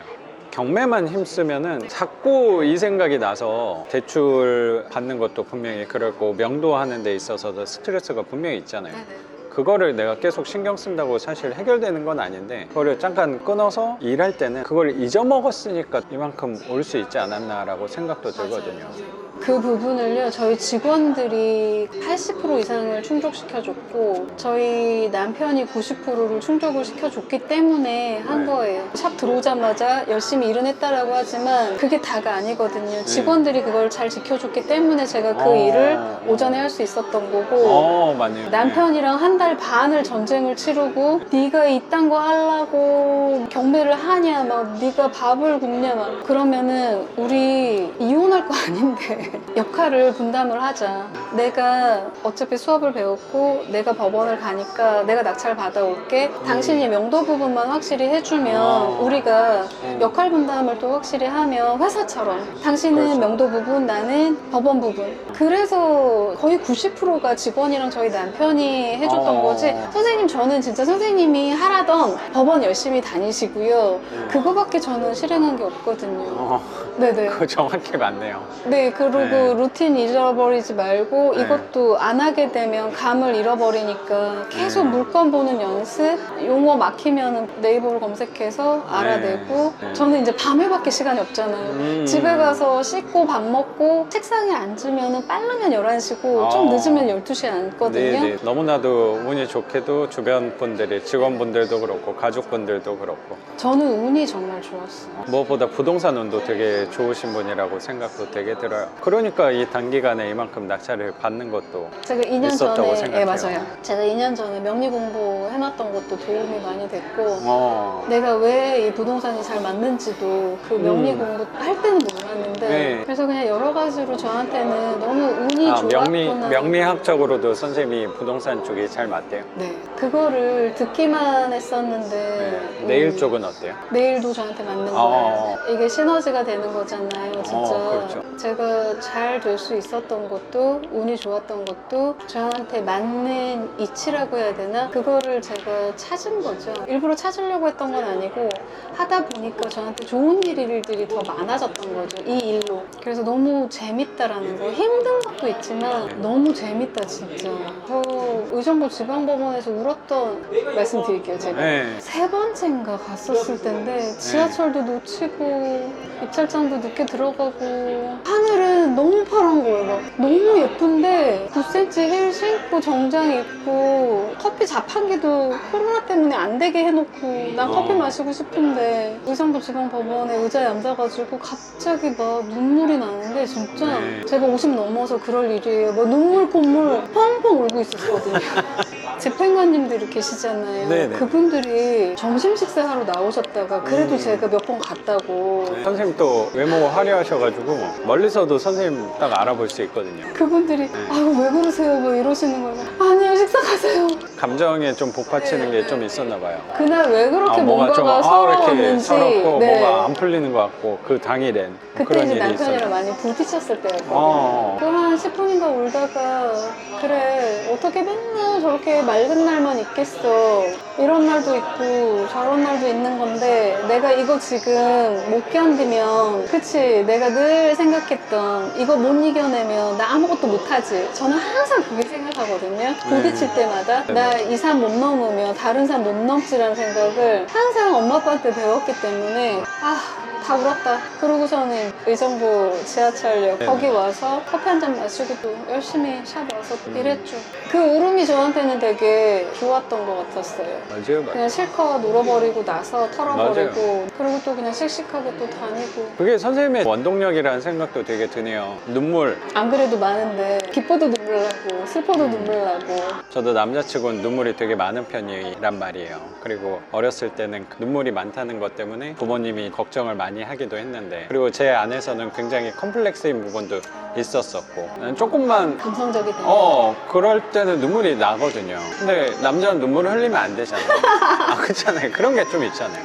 경매만 힘쓰면은 자꾸 이 생각이 나서 대출 받는 것도 분명히 그렇고 명도하는 데 있어서도 스트레스가 분명히 있잖아요. 그거를 내가 계속 신경 쓴다고 사실 해결되는 건 아닌데 그거를 잠깐 끊어서 일할 때는 그걸 잊어먹었으니까 이만큼 올 수 있지 않았나라고 생각도 들거든요. 그 부분을요, 저희 직원들이 80% 이상을 충족시켜줬고 저희 남편이 90%를 충족을 시켜줬기 때문에 한 네. 거예요. 샵 들어오자마자 열심히 일은 했다라고 하지만 그게 다가 아니거든요. 직원들이 그걸 잘 지켜줬기 때문에 제가 그 일을 오전에 할 수 있었던 거고 맞네요. 남편이랑 한 달 반을 전쟁을 치르고 네가 이딴 거 하려고 경매를 하냐, 막 네가 밥을 굽냐, 막 그러면은 우리 이혼할 거 아닌데 역할을 분담을 하자. 내가 어차피 수업을 배웠고 내가 법원을 가니까 내가 낙찰 받아올게. 당신이 명도 부분만 확실히 해주면 우리가 역할 분담을 또 확실히 하면 회사처럼 당신은 그렇죠. 명도 부분, 나는 법원 부분. 그래서 거의 90%가 직원이랑 저희 남편이 해줬던 거지. 선생님, 저는 진짜 선생님이 하라던 법원 열심히 다니시고요. 그거밖에 저는 실행한 게 없거든요. 네네. 그거 정확히 맞네요. 네, 그리고 네. 루틴 잊어버리지 말고 네. 이것도 안 하게 되면 감을 잃어버리니까 계속 물건 보는 연습, 용어 막히면 네이버를 검색해서 알아내고. 네. 저는 이제 밤에밖에 시간이 없잖아요. 집에 가서 씻고 밥 먹고 책상에 앉으면 빠르면 11시고 좀 늦으면 12시에 앉거든요. 네네. 너무나도 운이 좋게도 주변 분들이 직원분들도 그렇고 가족분들도 그렇고 저는 운이 정말 좋았어요. 무엇보다 부동산 운도 되게 좋으신 분이라고 생각도 되게 들어요. 그러니까 이 단기간에 이만큼 낙찰을 받는 것도 제가 2년 있었다고 전에 생각해요. 맞아요. 제가 2년 전에 명리 공부 해놨던 것도 도움이 많이 됐고 내가 왜 이 부동산이 잘 맞는지도 그 명리 공부 할 때는 몰랐는데 네. 그래서 그냥 여러 가지로 저한테는 너무 운이 좋았구나. 명리학적으로도 선생님이 부동산 쪽이 잘 맞대요. 네, 그거를 듣기만 했었는데 네일 네일 쪽은 어때요? 네일도 저한테 맞는 거예요. 이게 시너지가 되는 거잖아요, 진짜. 그렇죠. 제가 잘 될 수 있었던 것도, 운이 좋았던 것도 저한테 맞는 이치라고 해야 되나? 그거를 제가 찾은 거죠. 일부러 찾으려고 했던 건 아니고 하다 보니까 저한테 좋은 일들이 더 많아졌던 거죠, 이 일로. 그래서 너무 재밌다라는 거. 힘든 것도 있지만 너무 재밌다, 진짜. 저 의정부 지방법원에서 울었던 말씀 드릴게요, 제가. 네. 세 번째인가 갔었을 텐데 지하철도 놓치고 입찰장도 늦게 들어가고 하늘은 너무 파란 거예요. 막 너무 예쁜데 9cm 힐 신고 정장 입고 커피 자판기도 코로나 때문에 안 되게 해놓고 난 커피 마시고 싶은데 의정부 지방법원에 의자에 앉아가지고 갑자기 막 눈물이 나는데 진짜 네. 제가 50 넘어서 그럴 일이에요. 막 눈물 콧물 펑펑 울고 있었거든요. 집행관님들이 계시잖아요. 네네. 그분들이 점심 식사하러 나오셨다가 그래도 제가 몇 번 갔다고. 선생님 또 외모 화려하셔가지고 멀리서도 선생님 딱 알아볼 수 있거든요. 그분들이 아유 왜 그러세요? 뭐 이러시는 거예요. 아니요 식사 가세요. 감정에 좀 복받치는 게 좀 있었나 봐요. 그날 왜 그렇게 뭔가 좀 뭔가가 이렇게 서러웠는지. 서럽고 네. 뭔가 안 풀리는 것 같고 그 당일엔 그때 그런 이제 일이 남편이랑 있었어요. 많이 부딪혔을 때였거든요. 어. 또 한 10분인가 울다가 그래 어떻게 맨날 저렇게 맑은 날만 있겠어. 이런 날도 있고 저런 날도 있는 건데 내가 이거 지금 못 견디면 그치 내가 늘 생각했던 이거 못 이겨내면 나 아무것도 못하지. 저는 항상 그게 생각하거든요. 부딪힐 때마다 나 이 산 못 넘으면 다른 산 못 넘지라는 생각을 항상 엄마 아빠한테 배웠기 때문에 다 울었다. 그러고서는 의정부 지하철역 네네. 거기 와서 커피 한 잔 마시고 또 열심히 샵 와서 일했죠. 그 울음이 저한테는 되게 좋았던 것 같았어요. 맞아요, 맞아요. 그냥 실컷 울어버리고 나서 털어버리고 그리고 또 그냥 씩씩하게 또 다니고 그게 선생님의 원동력이라는 생각도 되게 드네요. 눈물. 안 그래도 많은데 기뻐도 눈물 나고 슬퍼도 눈물 나고 저도 남자치고는 눈물이 되게 많은 편이란 말이에요. 그리고 어렸을 때는 그 눈물이 많다는 것 때문에 부모님이 걱정을 많이 하기도 했는데 그리고 제 안에서는 굉장히 컴플렉스인 부분도 있었었고 나는 조금만 감성적이 되는 그럴 때는 눈물이 나거든요. 근데 남자는 눈물을 흘리면 안 되잖아요. 그렇잖아요. 그런 게 좀 있잖아요.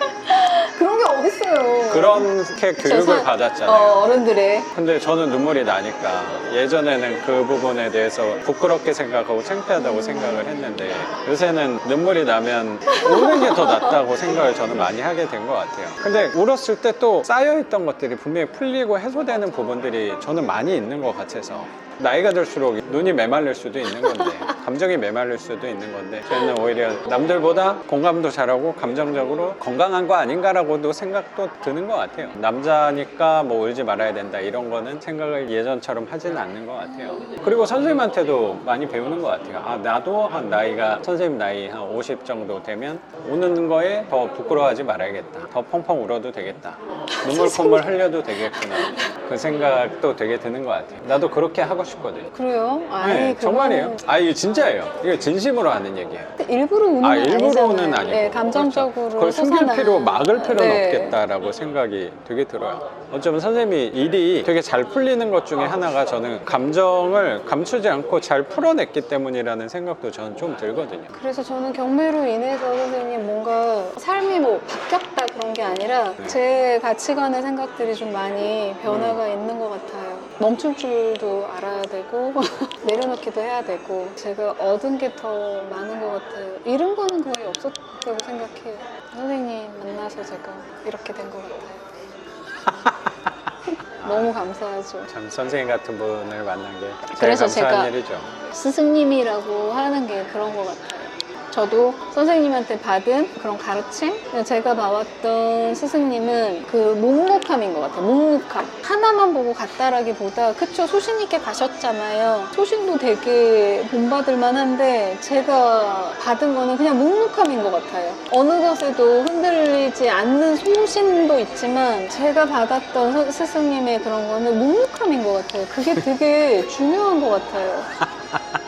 그런 게 어딨어요. 그렇게 교육을 저 받았잖아요. 어른들의 근데 저는 눈물이 나니까 예전에는 그 부분에 대해서 부끄럽게 생각하고 창피하다고 생각을 했는데 요새는 눈물이 나면 우는 게 더 낫다고 생각을 저는 많이 하게 된 것 같아요. 근데 울었을 때 또 쌓여있던 것들이 분명히 풀리고 해소되는 부분들이 저는 많이 있는 것 같아서 나이가 들수록 눈이 메말릴 수도 있는 건데 감정이 메말릴 수도 있는 건데 저는 오히려 남들보다 공감도 잘하고 감정적으로 건강한 거 아닌가라고도 생각도 드는 것 같아요. 남자니까 뭐 울지 말아야 된다 이런 거는 생각을 예전처럼 하지는 않는 것 같아요. 그리고 선생님한테도 많이 배우는 것 같아요. 나도 한 나이가 선생님 나이 한 50 정도 되면 우는 거에 더 부끄러워하지 말아야겠다. 더 펑펑 울어도 되겠다. 눈물 콧물 흘려도 되겠구나. 그 생각도 되게 드는 것 같아요. 나도 그렇게 하고 싶거든요. 그래요? 아니 네, 정말이에요. 이거 진짜예요. 이거 진심으로 하는 얘기예요. 일부러 우는 건 일부러는 아니잖아요. 아니고. 네, 감정적으로 그걸 숨길 솟아나는. 필요, 막을 필요는 네. 없겠다라고 생각이 되게 들어요. 어쩌면 선생님이 일이 되게 잘 풀리는 것 중에 하나가 저는 감정을 감추지 않고 잘 풀어냈기 때문이라는 생각도 저는 좀 들거든요. 그래서 저는 경매로 인해서 선생님 뭔가 삶이 뭐 바뀌었다 그런 게 아니라 제 가치관의 생각들이 좀 많이 변화가 있는 것 같아요. 멈출 줄도 알아야 되고 내려놓기도 해야 되고 제가 얻은 게 더 많은 것 같아요. 잃은 거는 거의 없었다고 생각해요. 선생님 만나서 제가 이렇게 된 것 같아요. 너무 감사하죠. 참 선생님 같은 분을 만난 게 제일 그래서 감사한 제가 일이죠. 스승님이라고 하는 게 그런 것 같아요. 저도 선생님한테 받은 그런 가르침? 제가 봐왔던 스승님은 그 묵묵함인 것 같아요. 묵묵함. 하나만 보고 갔다라기보다 그쵸, 소신 있게 가셨잖아요. 소신도 되게 본받을 만한데 제가 받은 거는 그냥 묵묵함인 것 같아요. 어느 것에도 흔들리지 않는 소신도 있지만 제가 받았던 스승님의 그런 거는 묵묵함인 것 같아요. 그게 되게 중요한 것 같아요.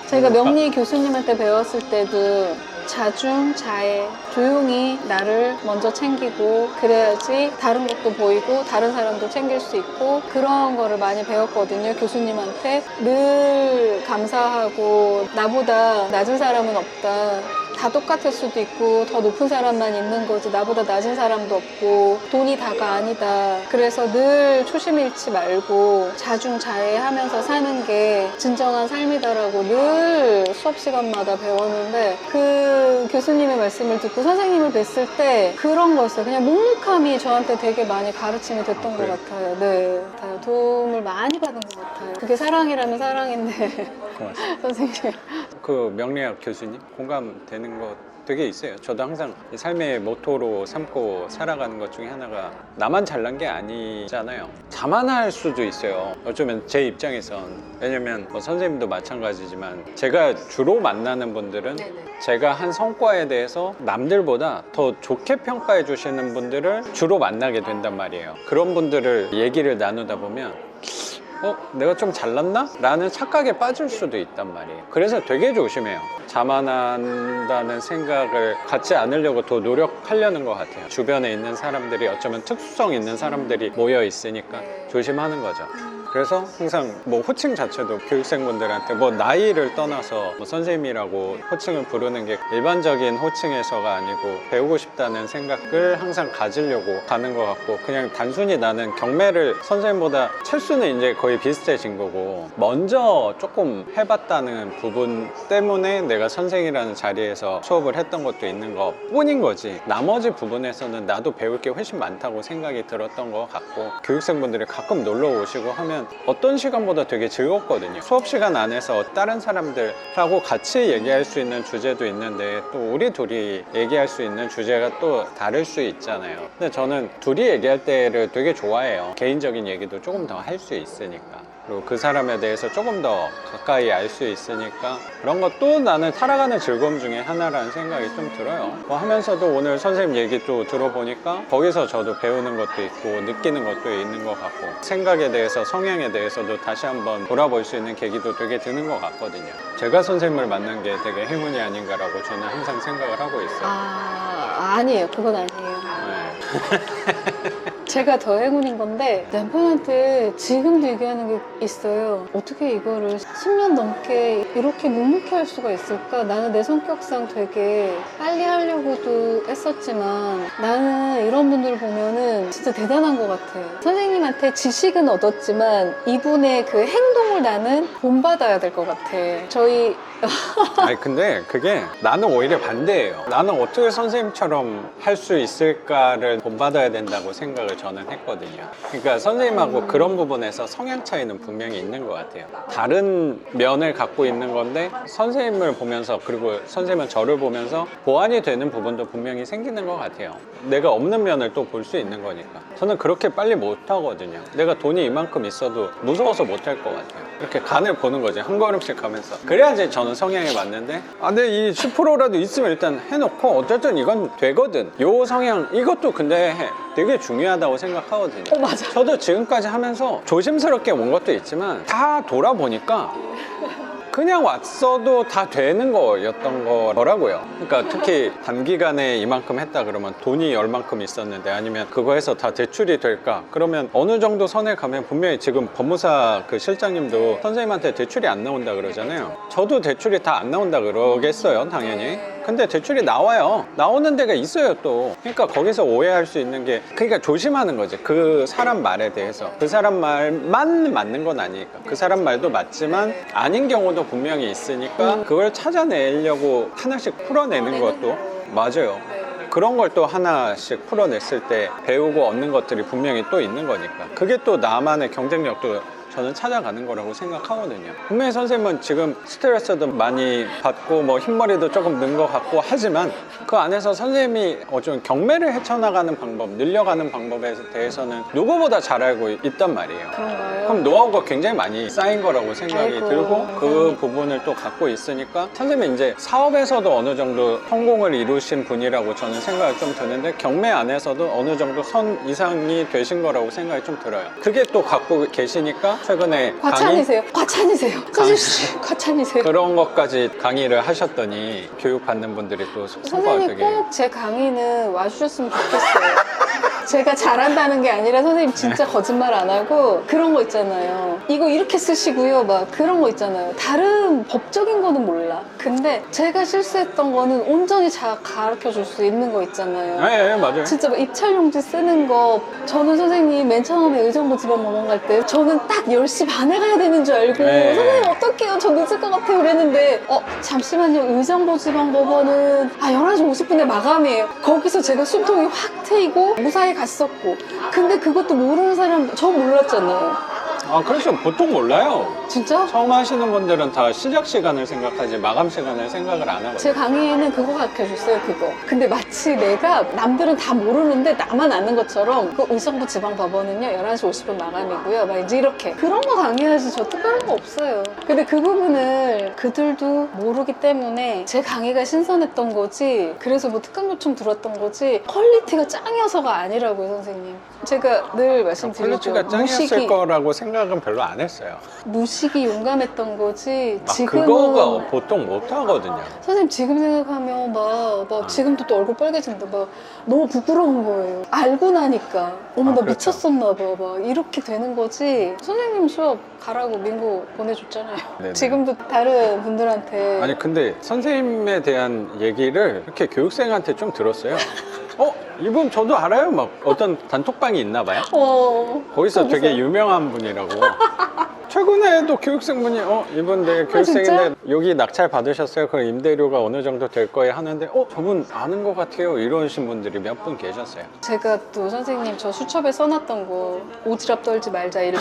제가 명리 교수님한테 배웠을 때도 자중자애, 조용히 나를 먼저 챙기고 그래야지 다른 것도 보이고 다른 사람도 챙길 수 있고 그런 거를 많이 배웠거든요. 교수님한테 늘 감사하고 나보다 낮은 사람은 없다. 다 똑같을 수도 있고 더 높은 사람만 있는 거지 나보다 낮은 사람도 없고 돈이 다가 아니다. 그래서 늘 초심 잃지 말고 자중자애하면서 사는 게 진정한 삶이다라고 늘 수업 시간마다 배웠는데 그 교수님의 말씀을 듣고 선생님을 뵀을 때 그런 거였어요. 그냥 묵묵함이 저한테 되게 많이 가르침이 됐던 것 그래요? 같아요. 네, 도움을 많이 받은 것 같아요. 그게 사랑이라면 사랑인데 고맙습니다. 선생님. 그 명리학 교수님 공감되는 거 되게 있어요. 저도 항상 이 삶의 모토로 삼고 살아가는 것 중에 하나가 나만 잘난 게 아니잖아요. 자만할 수도 있어요. 어쩌면 제 입장에선. 왜냐면 뭐 선생님도 마찬가지지만 제가 주로 만나는 분들은 제가 한 성과에 대해서 남들보다 더 좋게 평가해 주시는 분들을 주로 만나게 된단 말이에요. 그런 분들을 얘기를 나누다 보면 내가 좀 잘났나? 라는 착각에 빠질 수도 있단 말이에요. 그래서 되게 조심해요. 자만한다는 생각을 갖지 않으려고 더 노력하려는 것 같아요. 주변에 있는 사람들이 어쩌면 특수성 있는 사람들이 모여 있으니까 조심하는 거죠. 그래서 항상 뭐 호칭 자체도 교육생분들한테 뭐 나이를 떠나서 뭐 선생님이라고 호칭을 부르는 게 일반적인 호칭에서가 아니고 배우고 싶다는 생각을 항상 가지려고 가는 것 같고, 그냥 단순히 나는 경매를 선생님보다 찰수는 이제 거의 비슷해진 거고 먼저 조금 해봤다는 부분 때문에 내가 선생이라는 자리에서 수업을 했던 것도 있는 것 뿐인 거지, 나머지 부분에서는 나도 배울 게 훨씬 많다고 생각이 들었던 것 같고, 교육생분들이 가끔 놀러 오시고 하면 어떤 시간보다 되게 즐겁거든요. 수업 시간 안에서 다른 사람들하고 같이 얘기할 수 있는 주제도 있는데 또 우리 둘이 얘기할 수 있는 주제가 또 다를 수 있잖아요. 근데 저는 둘이 얘기할 때를 되게 좋아해요. 개인적인 얘기도 조금 더 할 수 있으니까, 그리고 그 사람에 대해서 조금 더 가까이 알 수 있으니까 그런 것도 나는 살아가는 즐거움 중에 하나라는 생각이 좀 들어요. 뭐 하면서도 오늘 선생님 얘기 또 들어보니까 거기서 저도 배우는 것도 있고 느끼는 것도 있는 것 같고, 생각에 대해서 성향에 대해서도 다시 한번 돌아볼 수 있는 계기도 되게 드는 것 같거든요. 제가 선생님을 만난 게 되게 행운이 아닌가라고 저는 항상 생각을 하고 있어요. 아니에요. 그건 아니에요. 네. 제가 더 행운인 건데 남편한테 지금도 얘기하는 게 있어요. 어떻게 이거를 10년 넘게 이렇게 묵묵히 할 수가 있을까? 나는 내 성격상 되게 빨리 하려고도 했었지만 나는 이런 분들을 보면은 진짜 대단한 것 같아. 선생님한테 지식은 얻었지만 이분의 그 행동을 나는 본받아야 될 것 같아. 저희 아니 근데 그게 나는 오히려 반대예요. 나는 어떻게 선생님처럼 할 수 있을까를 본받아야 된다고 생각을 저는 했거든요. 그러니까 선생님하고 그런 부분에서 성향 차이는 분명히 있는 것 같아요. 다른 면을 갖고 있는 건데 선생님을 보면서, 그리고 선생님은 저를 보면서 보완이 되는 부분도 분명히 생기는 것 같아요. 내가 없는 면을 또 볼 수 있는 거니까. 저는 그렇게 빨리 못 하거든요. 내가 돈이 이만큼 있어도 무서워서 못 할 것 같아요. 이렇게 간을 보는 거지, 한 걸음씩 가면서. 그래야지 저는 성향에 맞는데, 근데 이 10%라도 있으면 일단 해놓고 어쨌든 이건 되거든. 요 성향 이것도 근데 되게 중요하다고 생각하거든요. 맞아. 저도 지금까지 하면서 조심스럽게 온 것도 있지만 다 돌아보니까 그냥 왔어도 다 되는 거였던 거라고요. 그러니까 특히 단기간에 이만큼 했다 그러면 돈이 얼만큼 있었는데, 아니면 그거 해서 다 대출이 될까? 그러면 어느 정도 선에 가면 분명히 지금 법무사 그 실장님도 선생님한테 대출이 안 나온다 그러잖아요. 저도 대출이 다 안 나온다 그러겠어요, 당연히. 근데 대출이 나와요. 나오는 데가 있어요 또. 그러니까 거기서 오해할 수 있는 게, 그러니까 조심하는 거지. 그 사람 말에 대해서. 그 사람 말만 맞는 건 아니니까. 그 사람 말도 맞지만 아닌 경우도 분명히 있으니까 그걸 찾아내려고 하나씩 풀어내는 것도 맞아요. 그런 걸 또 하나씩 풀어냈을 때 배우고 얻는 것들이 분명히 또 있는 거니까. 그게 또 나만의 경쟁력도 저는 찾아가는 거라고 생각하거든요. 분명히 선생님은 지금 스트레스도 많이 받고 뭐 흰머리도 조금 는 것 같고 하지만 그 안에서 선생님이 좀 경매를 헤쳐나가는 방법, 늘려가는 방법에 대해서는 누구보다 잘 알고 있단 말이에요. 그런가요? 그럼 노하우가 굉장히 많이 쌓인 거라고 생각이 아이고, 들고, 그 부분을 또 갖고 있으니까 선생님이 이제 사업에서도 어느 정도 성공을 이루신 분이라고 저는 생각이 좀 드는데, 경매 안에서도 어느 정도 선 이상이 되신 거라고 생각이 좀 들어요. 그게 또 갖고 계시니까 최근에 과찬이세요. 과찬이세요. 선생님 과찬이세요. 그런 것까지 강의를 하셨더니 교육받는 분들이 또 성과가 선생님 되게 꼭 제 강의는 와주셨으면 좋겠어요. 제가 잘한다는 게 아니라 선생님 진짜 거짓말 안 하고 그런 거 있잖아요. 이거 이렇게 쓰시고요. 막 그런 거 있잖아요. 다른 법적인 거는 몰라. 근데 제가 실수했던 거는 온전히 가르쳐 줄 수 있는 거 있잖아요. 네, 맞아요. 진짜 막 입찰용지 쓰는 거 저는 선생님 맨 처음에 의정부 지방법원 갈 때 저는 딱 10시 반에 가야 되는 줄 알고 네. 선생님 어떡해요 저 늦을 것 같아요 그랬는데 잠시만요 의정부 지방법원은 11시 50분에 마감이에요. 거기서 제가 숨통이 확 트이고 무사히 갔었고 근데 그것도 모르는 사람 저 몰랐잖아요. 아, 그렇죠. 보통 몰라요. 진짜? 처음 하시는 분들은 다 시작 시간을 생각하지 마감 시간을 생각을 안 하거든요. 제 강의에는 그거 가르쳐줬어요 그거. 근데 마치 내가 남들은 다 모르는데 나만 아는 것처럼 그 의정부 지방법원은요 11시 50분 마감이고요 막 이제 이렇게 그런 거 강의하지 저 특별한 거 없어요. 근데 그 부분을 그들도 모르기 때문에 제 강의가 신선했던 거지 그래서 뭐 특강 요청 들었던 거지 퀄리티가 짱이어서가 아니라고요 선생님. 제가 늘 말씀드리죠. 퀄리티가 짱이었을 거라고 생각은 별로 안 했어요. 무식이 용감했던 거지 막 지금은 그거가 보통 못 하거든요. 선생님 지금 생각하면 막 지금도 또 얼굴 빨개진다 막 너무 부끄러운 거예요. 알고 나니까 어머 나 그렇죠. 미쳤었나 봐 이렇게 되는 거지. 선생님 수업 가라고 민고 보내줬잖아요. 네네. 지금도 다른 분들한테 아니 근데 선생님에 대한 얘기를 이렇게 교육생한테 좀 들었어요. 이분 저도 알아요. 막 어떤 단톡방이 있나 봐요. 거기서 되게 유명한 분이라고. 최근에도 교육생분이 이분 되게 교육생인데 진짜? 여기 낙찰 받으셨어요? 그럼 임대료가 어느 정도 될 거예요? 하는데 저분 아는 것 같아요. 이러신 분들이 몇 분 계셨어요. 제가 또 선생님 저 수첩에 써놨던 거 오지랖 떨지 말자 1번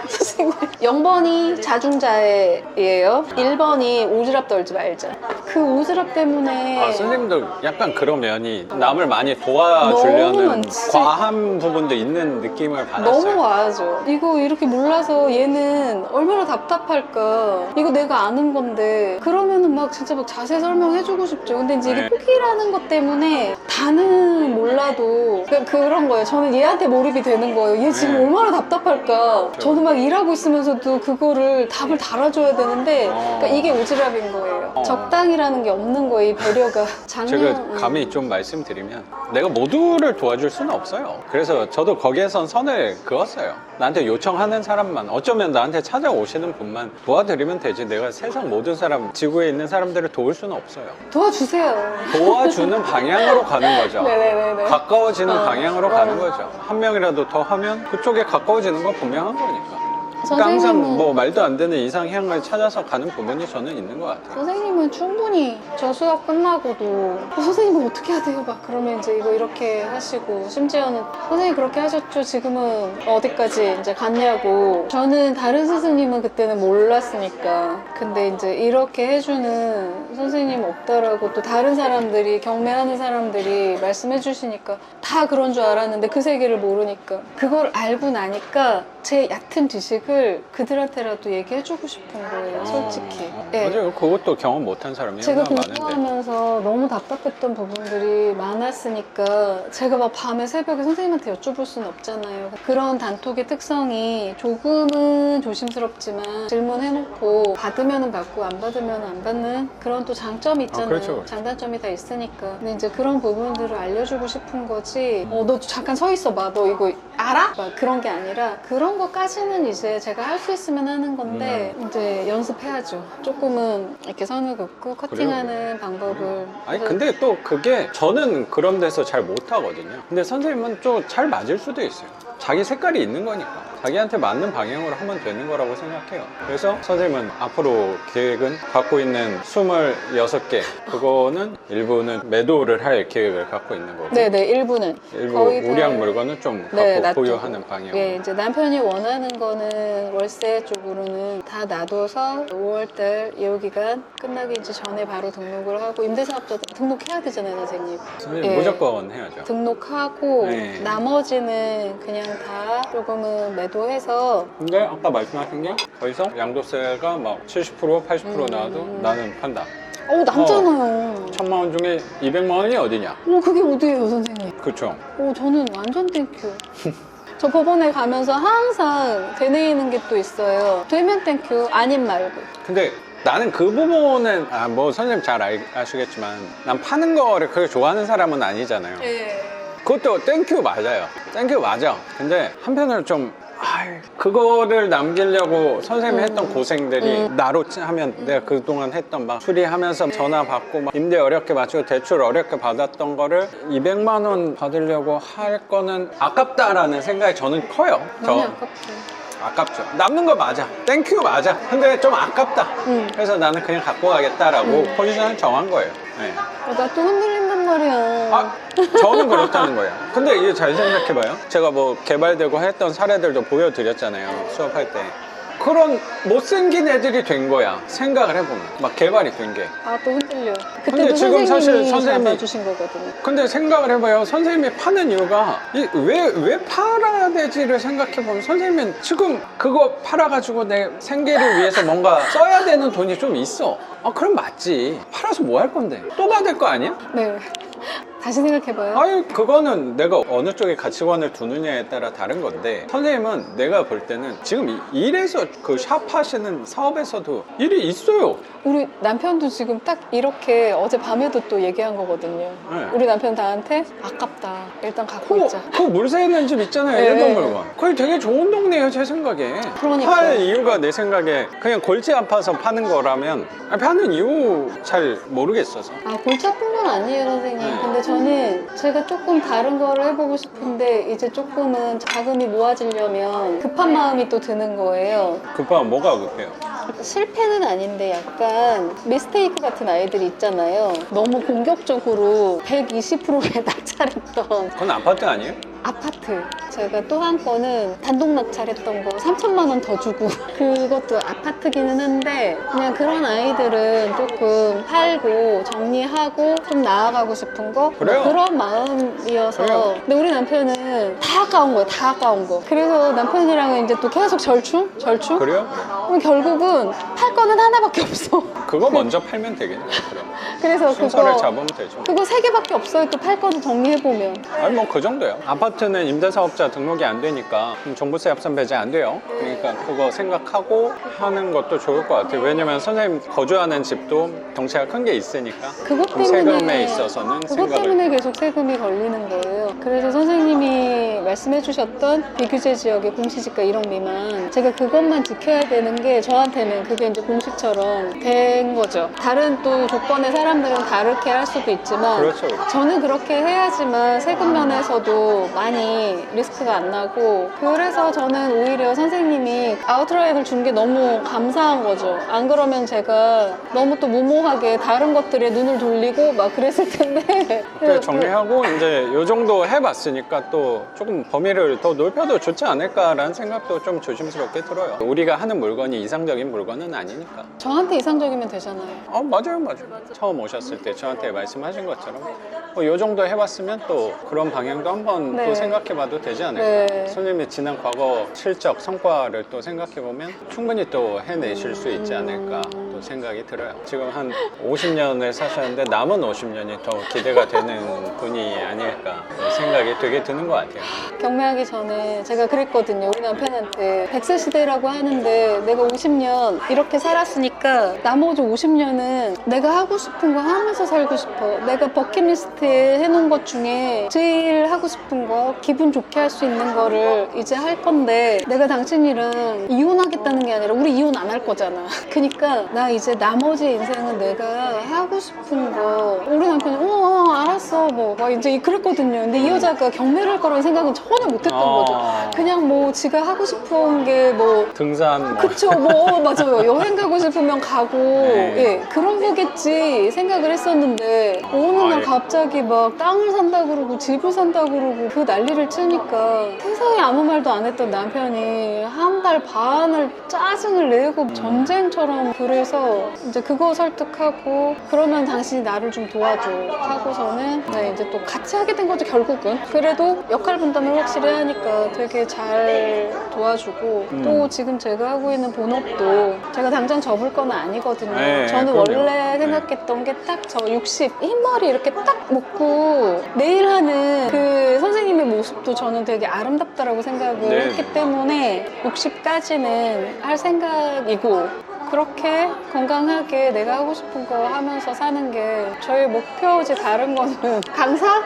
선생님 0번이 자중자애예요. 1번이 오지랖 떨지 말자. 그 오지랖 때문에 선생님도 약간 그런 면이 남을 많이 너무 도와주려는 많지. 과한 부분도 있는 느낌을 받았어요. 너무 와죠. 이거 이렇게 몰라서 얘는 얼마나 답답할까. 이거 내가 아는 건데 그러면은 막 진짜 막 자세히 설명해주고 싶죠. 근데 이제 이게 네. 포기라는 것 때문에 다는 몰라도 그런 거예요. 저는 얘한테 몰입이 되는 거예요. 얘 지금 네. 얼마나 답답할까. 저는 막 일하고 있으면서도 그거를 답을 달아줘야 되는데 그러니까 이게 오지랖인 거예요. 적당이라는 게 없는 거예요. 이 배려가. 제가 감히 좀 말씀드리면 내가 모두를 도와줄 수는 없어요. 그래서 저도 거기에선 선을 그었어요. 나한테 요청하는 사람만, 어쩌면 나한테 찾아오시는 분만 도와드리면 되지 내가 세상 모든 사람, 지구에 있는 사람들을 도울 수는 없어요. 도와주세요. 도와주는 방향으로 가는 거죠. 네네네네. 가까워지는 방향으로 가는 어. 거죠. 한 명이라도 더 하면 그쪽에 가까워지는 건 분명한 거니까. 그러니까 항상 선생님은- 뭐 말도 안 되는 이상향을 찾아서 가는 부분이 저는 있는 것 같아요. 선생님은 충분히 저 수업 끝나고도 선생님은 어떻게 해야 돼요? 막 그러면 이제 이거 이렇게 하시고 심지어는 선생님 그렇게 하셨죠? 지금은 어디까지 이제 갔냐고. 저는 다른 스승님은 그때는 몰랐으니까. 근데 이제 이렇게 해주는 선생님 없다라고 또 다른 사람들이 경매하는 사람들이 말씀해 주시니까 다 그런 줄 알았는데 그 세계를 모르니까 그걸 알고 나니까 제 얕은 지식을 그들한테라도 얘기해주고 싶은 거예요, 솔직히. 예. 맞아요. 그것도 경험 못한 사람이 제가 얼마나 많은데. 공부하면서 너무 답답했던 부분들이 많았으니까 제가 막 밤에 새벽에 선생님한테 여쭤볼 수는 없잖아요. 그런 단톡의 특성이 조금은 조심스럽지만 질문해놓고 받으면 받고 안 받으면 안 받는 그런 또 장점이 있잖아요. 그렇죠, 그렇죠. 장단점이 다 있으니까. 근데 이제 그런 부분들을 알려주고 싶은 거지. 너 잠깐 서 있어봐. 너 이거 알아? 막 그런 게 아니라 그런 것까지는 이제 제가 할 수 있으면 하는 건데 이제 연습해야죠. 조금은 이렇게 선을 긋고 커팅하는 방법을. 아니 그래서 근데 또 그게 저는 그런 데서 잘 못하거든요. 근데 선생님은 좀 잘 맞을 수도 있어요. 자기 색깔이 있는 거니까 자기한테 맞는 방향으로 하면 되는 거라고 생각해요. 그래서 선생님은 앞으로 계획은 갖고 있는 26개 그거는 일부는 매도를 할 계획을 갖고 있는 거고 네네, 일부는. 일부 거의 다- 우량 물건은 좀 갖고 네, 놔두고. 보유하는 방향으로. 예, 이제 남편이 원하는 거는 월세 쪽으로는 다 놔둬서 5월달 예우기간 끝나기 이제 전에 바로 등록을 하고 임대사업자 등록해야 되잖아요, 선생님. 선생님 예. 무조건 해야죠. 등록하고 네. 나머지는 그냥 다 조금은 매도해서 근데 아까 말씀하신 게 거기서 양도세가 막 70% 80% 나와도 나는 판다. 남잖아요. 1000만 원 중에 200만 원이 어디냐? 그게 어디예요, 선생님? 그렇죠. 저는 완전 땡큐. 저 법원에 가면서 항상 되뇌이는 게 또 있어요. 되면 땡큐, 아님 말고. 근데 나는 그 부분은 뭐 선생님 잘 아시겠지만 난 파는 거를 그렇게 좋아하는 사람은 아니잖아요. 네. 그것도 땡큐 맞아요. 땡큐 맞아. 근데 한편으로 좀 그거를 남기려고 선생님이 했던 고생들이 나로 하면 내가 그동안 했던 막 수리하면서 전화 받고 막 임대 어렵게 맞추고 대출 어렵게 받았던 거를 200만 원 받으려고 할 거는 아깝다라는 생각이 저는 커요. 많이 아깝죠. 아깝죠. 남는 거 맞아. 땡큐 맞아. 근데 좀 아깝다. 그래서 나는 그냥 갖고 가겠다라고 포지션을 정한 거예요. 네. 나 또 흔들린단 말이야. 아, 저는 그렇다는 거예요. 근데 이게 잘 생각해봐요. 제가 뭐 개발되고 했던 사례들도 보여드렸잖아요. 수업할 때. 그런 못생긴 애들이 된 거야. 생각을 해보면. 막 개발이 된 게. 아, 또 흔들려. 근데 그때도 지금 사실 선생님이 잡아주신 거거든요. 근데 생각을 해봐요. 선생님이 파는 이유가 왜 팔아야 되지를 생각해보면 선생님은 지금 그거 팔아가지고 내 생계를 위해서 뭔가 써야 되는 돈이 좀 있어. 아, 그럼 맞지. 팔아서 뭐 할 건데? 또 받을 거 아니야? 네. 다시 생각해봐요. 아니, 그거는 내가 어느 쪽에 가치관을 두느냐에 따라 다른 건데 선생님은 내가 볼 때는 지금 일에서 그 샵 하시는 사업에서도 일이 있어요. 우리 남편도 지금 딱 이렇게 어젯밤에도 또 얘기한 거거든요. 네. 우리 남편 나한테 아깝다. 일단 갖고 있자. 그 물세 있는 집 있잖아요. 네. 일본 물건. 거기 되게 좋은 동네예요, 제 생각에. 그러니까요. 팔 이유가 내 생각에 그냥 골치 아파서 파는 거라면 파는 이유 잘 모르겠어서. 아, 골치 아픈 건 아니에요, 선생님. 네. 근데 저는 제가 조금 다른 거를 해보고 싶은데 이제 조금은 자금이 모아지려면 급한 마음이 또 드는 거예요. 급하면 뭐가 급해요? 실패는 아닌데 약간 미스테이크 같은 아이들이 있잖아요. 너무 공격적으로 120%에 낙찰했던 그건 아파트 아니에요? 아파트. 제가 또 한 건은 단독 낙찰했던 거 3천만 원 더 주고 그것도 아파트기는 한데 그냥 그런 아이들은 조금 팔고 정리하고 좀 나아가고 싶은 거 그래요? 뭐 그런 마음이어서 그래요? 근데 우리 남편은 다 아까운 거예요. 다 아까운 거. 그래서 남편이랑은 이제 또 계속 절충? 그래요? 그럼 결국은 팔 거는 하나밖에 없어. 그거 먼저 팔면 되겠네요. 그럼. 그래서 순서를 그거 잡으면 되죠. 그거 3개밖에 없어요. 또 팔 거는 정리해보면. 아니 뭐 그 정도요. 아파트는 임대사업자 등록이 안 되니까 종부세 합산 배제 안 돼요. 그러니까 그거 생각하고 하는 것도 좋을 것 같아요. 왜냐면 선생님 거주하는 집도 덩치가 큰 게 있으니까 그것 좀 때문에 세금에 있어서는 그것 생각을 때문에 계속 세금이 걸리는 거예요. 그래서 선생님이 말씀해주셨던 비규제 지역의 공시지가 1억 미만 제가 그것만 지켜야 되는 게 저한테는 그게 이제 공시처럼 된 거죠. 다른 또 조건의 사람들은 다르게 할 수도 있지만 그렇죠, 그렇죠. 저는 그렇게 해야지만 세금 면에서도 많이 리스크가 안 나고 그래서 저는 오히려 선생님이 아웃라인을 준 게 너무 감사한 거죠. 안 그러면 제가 너무 또 무모하게 다른 것들에 눈을 돌리고 막 그랬을 텐데 그때 정리하고 이제 요 정도 해봤으니까 또 조금 범위를 더 넓혀도 좋지 않을까라는 생각도 좀 조심스럽게 들어요. 우리가 하는 물건이 이상적인 물건은 아니니까. 저한테 이상적이면 되잖아요. 맞아요. 처음 오셨을 때 저한테 말씀하신 것처럼 요 정도 해봤으면 또 그런 방향도 한번 네. 또 생각해봐도 되지 않을까. 네. 손님의 지난 과거 실적, 성과를 또 생각해보면 충분히 또 해내실 수 있지 않을까 또 생각이 들어요. 지금 한 50년을 사셨는데 남은 50년이 더 기대가 되는 분이 아닐까 생각이 되게 드는 것 같아요. 경매하기 전에 제가 그랬거든요. 우리 남편한테 100세 시대라고 하는데 내가 50년 이렇게 살았으니까 나머지 50년은 내가 하고 싶은 거 하면서 살고 싶어. 내가 버킷리스트에 해놓은 것 중에 제일 하고 싶은 거 기분 좋게 할 수 있는 거를 이제 할 건데 내가 당신이랑 이혼하겠다는 게 아니라 우리 이혼 안 할 거잖아. 그러니까 나 이제 나머지 인생은 내가 하고 싶은 거 우리 남편이 알았어 뭐 막 이제 그랬거든요. 근데 이 여자가 경매를 할 거라는 생각은 전혀 못했던 거죠. 그냥 뭐 지가 하고 싶은 게 뭐 등산 그쵸 뭐 맞아요. 여행 가고 싶으면 가고 네. 예 그런 거겠지 생각을 했었는데 어느 날 예. 갑자기 막 땅을 산다 그러고 집을 산다 그러고 그 난리를 치니까 세상에 아무 말도 안 했던 남편이 한 달 반을 짜증을 내고 전쟁처럼 그래서 이제 그거 설득하고 그러면 당신이 나를 좀 도와줘 하고서는 네, 이제 또 같이 하게 된 거죠 결국은. 그래도 역할 분담을 확실히 하니까 되게 잘 도와주고 또 지금 제가 하고 있는 본업도 제가 당장 접을 건 아니거든요. 네, 저는 그럼요. 원래 생각했던 게 딱 저 60 흰머리 이렇게 딱 묶고 내일 하는 그 선생님의 모습도 저는 되게 아름답다라고 생각을 네. 했기 때문에 60까지는 할 생각이고 그렇게 건강하게 내가 하고 싶은 거 하면서 사는 게 저희 목표지. 다른 거는 강사?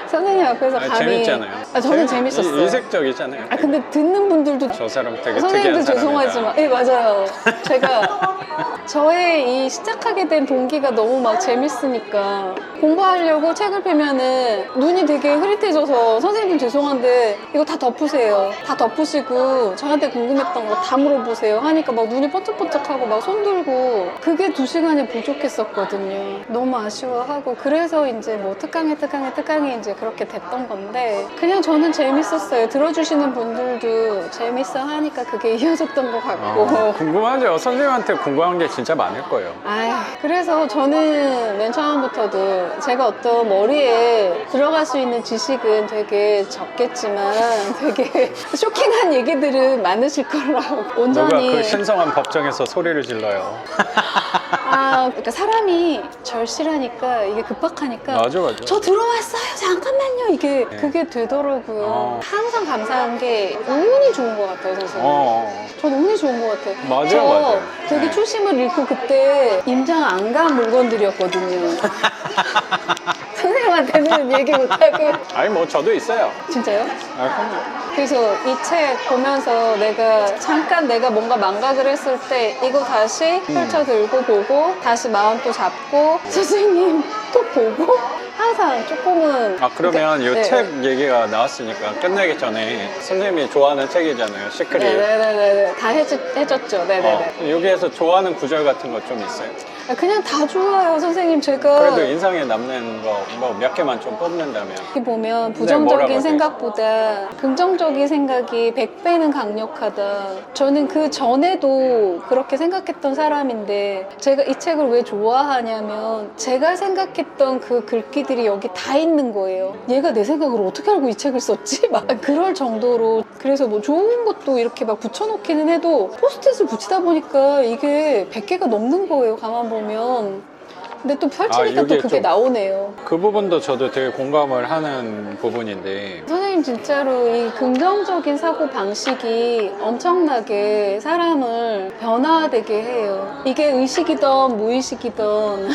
선생님 앞에서 감히 재밌잖아요. 저는 재밌었어요. 이색적이잖아요. 근데 듣는 분들도 저 사람 되게 선생님도 특이한 사람이다. 죄송하지만 예 맞아요. 제가 저의 이 시작하게 된 동기가 너무 막 재밌으니까 공부하려고 책을 펴면은 눈이 되게 흐릿해져서 선생님 죄송한데 이거 다 덮으세요. 다 덮으시고 저한테 궁금했던 거 다 물어보세요 하니까 막 눈이 번쩍번쩍하고 막 손 들고 그게 2시간이 부족했었거든요. 너무 아쉬워하고 그래서 이제 뭐 특강에 이제 그렇게 됐던 건데 그냥 저는 재밌었어요. 들어주시는 분들도 재밌어 하니까 그게 이어졌던 것 같고 궁금하죠. 선생님한테 궁금한 게 진짜 많을 거예요. 그래서 저는 맨 처음부터도 제가 어떤 머리에 들어갈 수 있는 지식은 되게 적겠지만 되게 쇼킹한 얘기들은 많으실 거라고 누가 온전히 그 신성한 법정에서 소리를 질러요. 그러니까 사람이 절실하니까 이게 급박하니까 맞아. 저 들어왔어요 잠깐만요 이게 네. 그게 되더라고요. 어. 항상 감사한 게 운이 좋은 것 같아요 선생님. 전 운이 좋은 것 같아요. 맞아요, 저 맞아요. 되게 네. 초심을 잃고 그때 임장 안 간 물건들이었거든요. 선생님한테는 얘기 못하고. 아니 뭐 저도 있어요. 진짜요? 그럼요. 그래서 이 책 보면서 내가 뭔가 망각을 했을 때 이거 다시 펼쳐 들고 보고 다시 마음 또 잡고 선생님 또 보고 항상 조금은 그러면 이 네. 책 얘기가 나왔으니까 끝내기 전에 선생님이 좋아하는 책이잖아요. 시크릿. 네네네네 다 해줬죠. 네네네. 여기에서 좋아하는 구절 같은 거 좀 있어요? 그냥 다 좋아요 선생님. 제가 그래도 인상에 남는 거 뭐 몇 개만 좀 뽑는다면. 여기 보면 뭐라고 부정적인 돼 생각보다 긍정적인 생각이 100배는 강력하다. 저는 그 전에도 그렇게 생각했던 사람인데 제가 이 책을 왜 좋아하냐면 제가 생각했던 그 글귀들이 여기 다 있는 거예요. 얘가 내 생각을 어떻게 알고 이 책을 썼지? 막 그럴 정도로. 그래서 뭐 좋은 것도 이렇게 막 붙여놓기는 해도 포스트잇을 붙이다 보니까 이게 100개가 넘는 거예요. 가만 보면. 근데 또 펼치니까 또 이게 그게 좀- 나오네요. 그 부분도 저도 되게 공감을 하는 부분인데 선생님 진짜로 이 긍정적인 사고 방식이 엄청나게 사람을 변화되게 해요. 이게 의식이든 무의식이든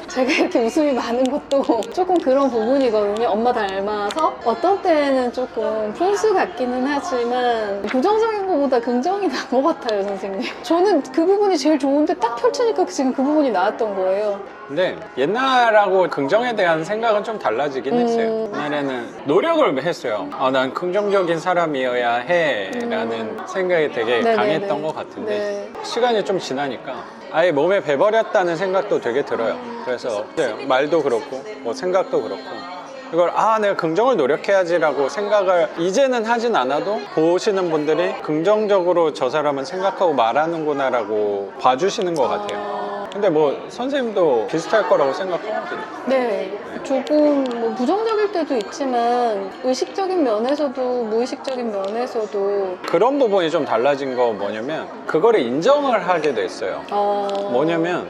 제가 이렇게 웃음이 많은 것도 조금 그런 부분이거든요. 엄마 닮아서 어떤 때는 조금 푼수 같기는 하지만 부정적인 것보다 긍정이 난 것 같아요 선생님. 저는 그 부분이 제일 좋은데 딱 펼치니까 지금 그 부분이 나왔던 거예요. 근데 옛날하고 긍정에 대한 생각은 좀 달라지긴 했어요. 옛날에는 노력을 했어요. 난 긍정적인 사람이어야 해 라는 생각이 되게 네네네. 강했던 것 같은데 네. 시간이 좀 지나니까 아예 몸에 배버렸다는 생각도 되게 들어요. 그래서 말도 그렇고 뭐 생각도 그렇고 이걸 내가 긍정을 노력해야지라고 생각을 이제는 하진 않아도 보시는 분들이 긍정적으로 저 사람은 생각하고 말하는구나 라고 봐주시는 것 같아요. 근데 뭐 선생님도 비슷할 거라고 생각하거든요. 네, 조금 뭐 부정적일 때도 있지만 의식적인 면에서도 무의식적인 면에서도 그런 부분이 좀 달라진 거 뭐냐면 그거를 인정을 하게 됐어요. 뭐냐면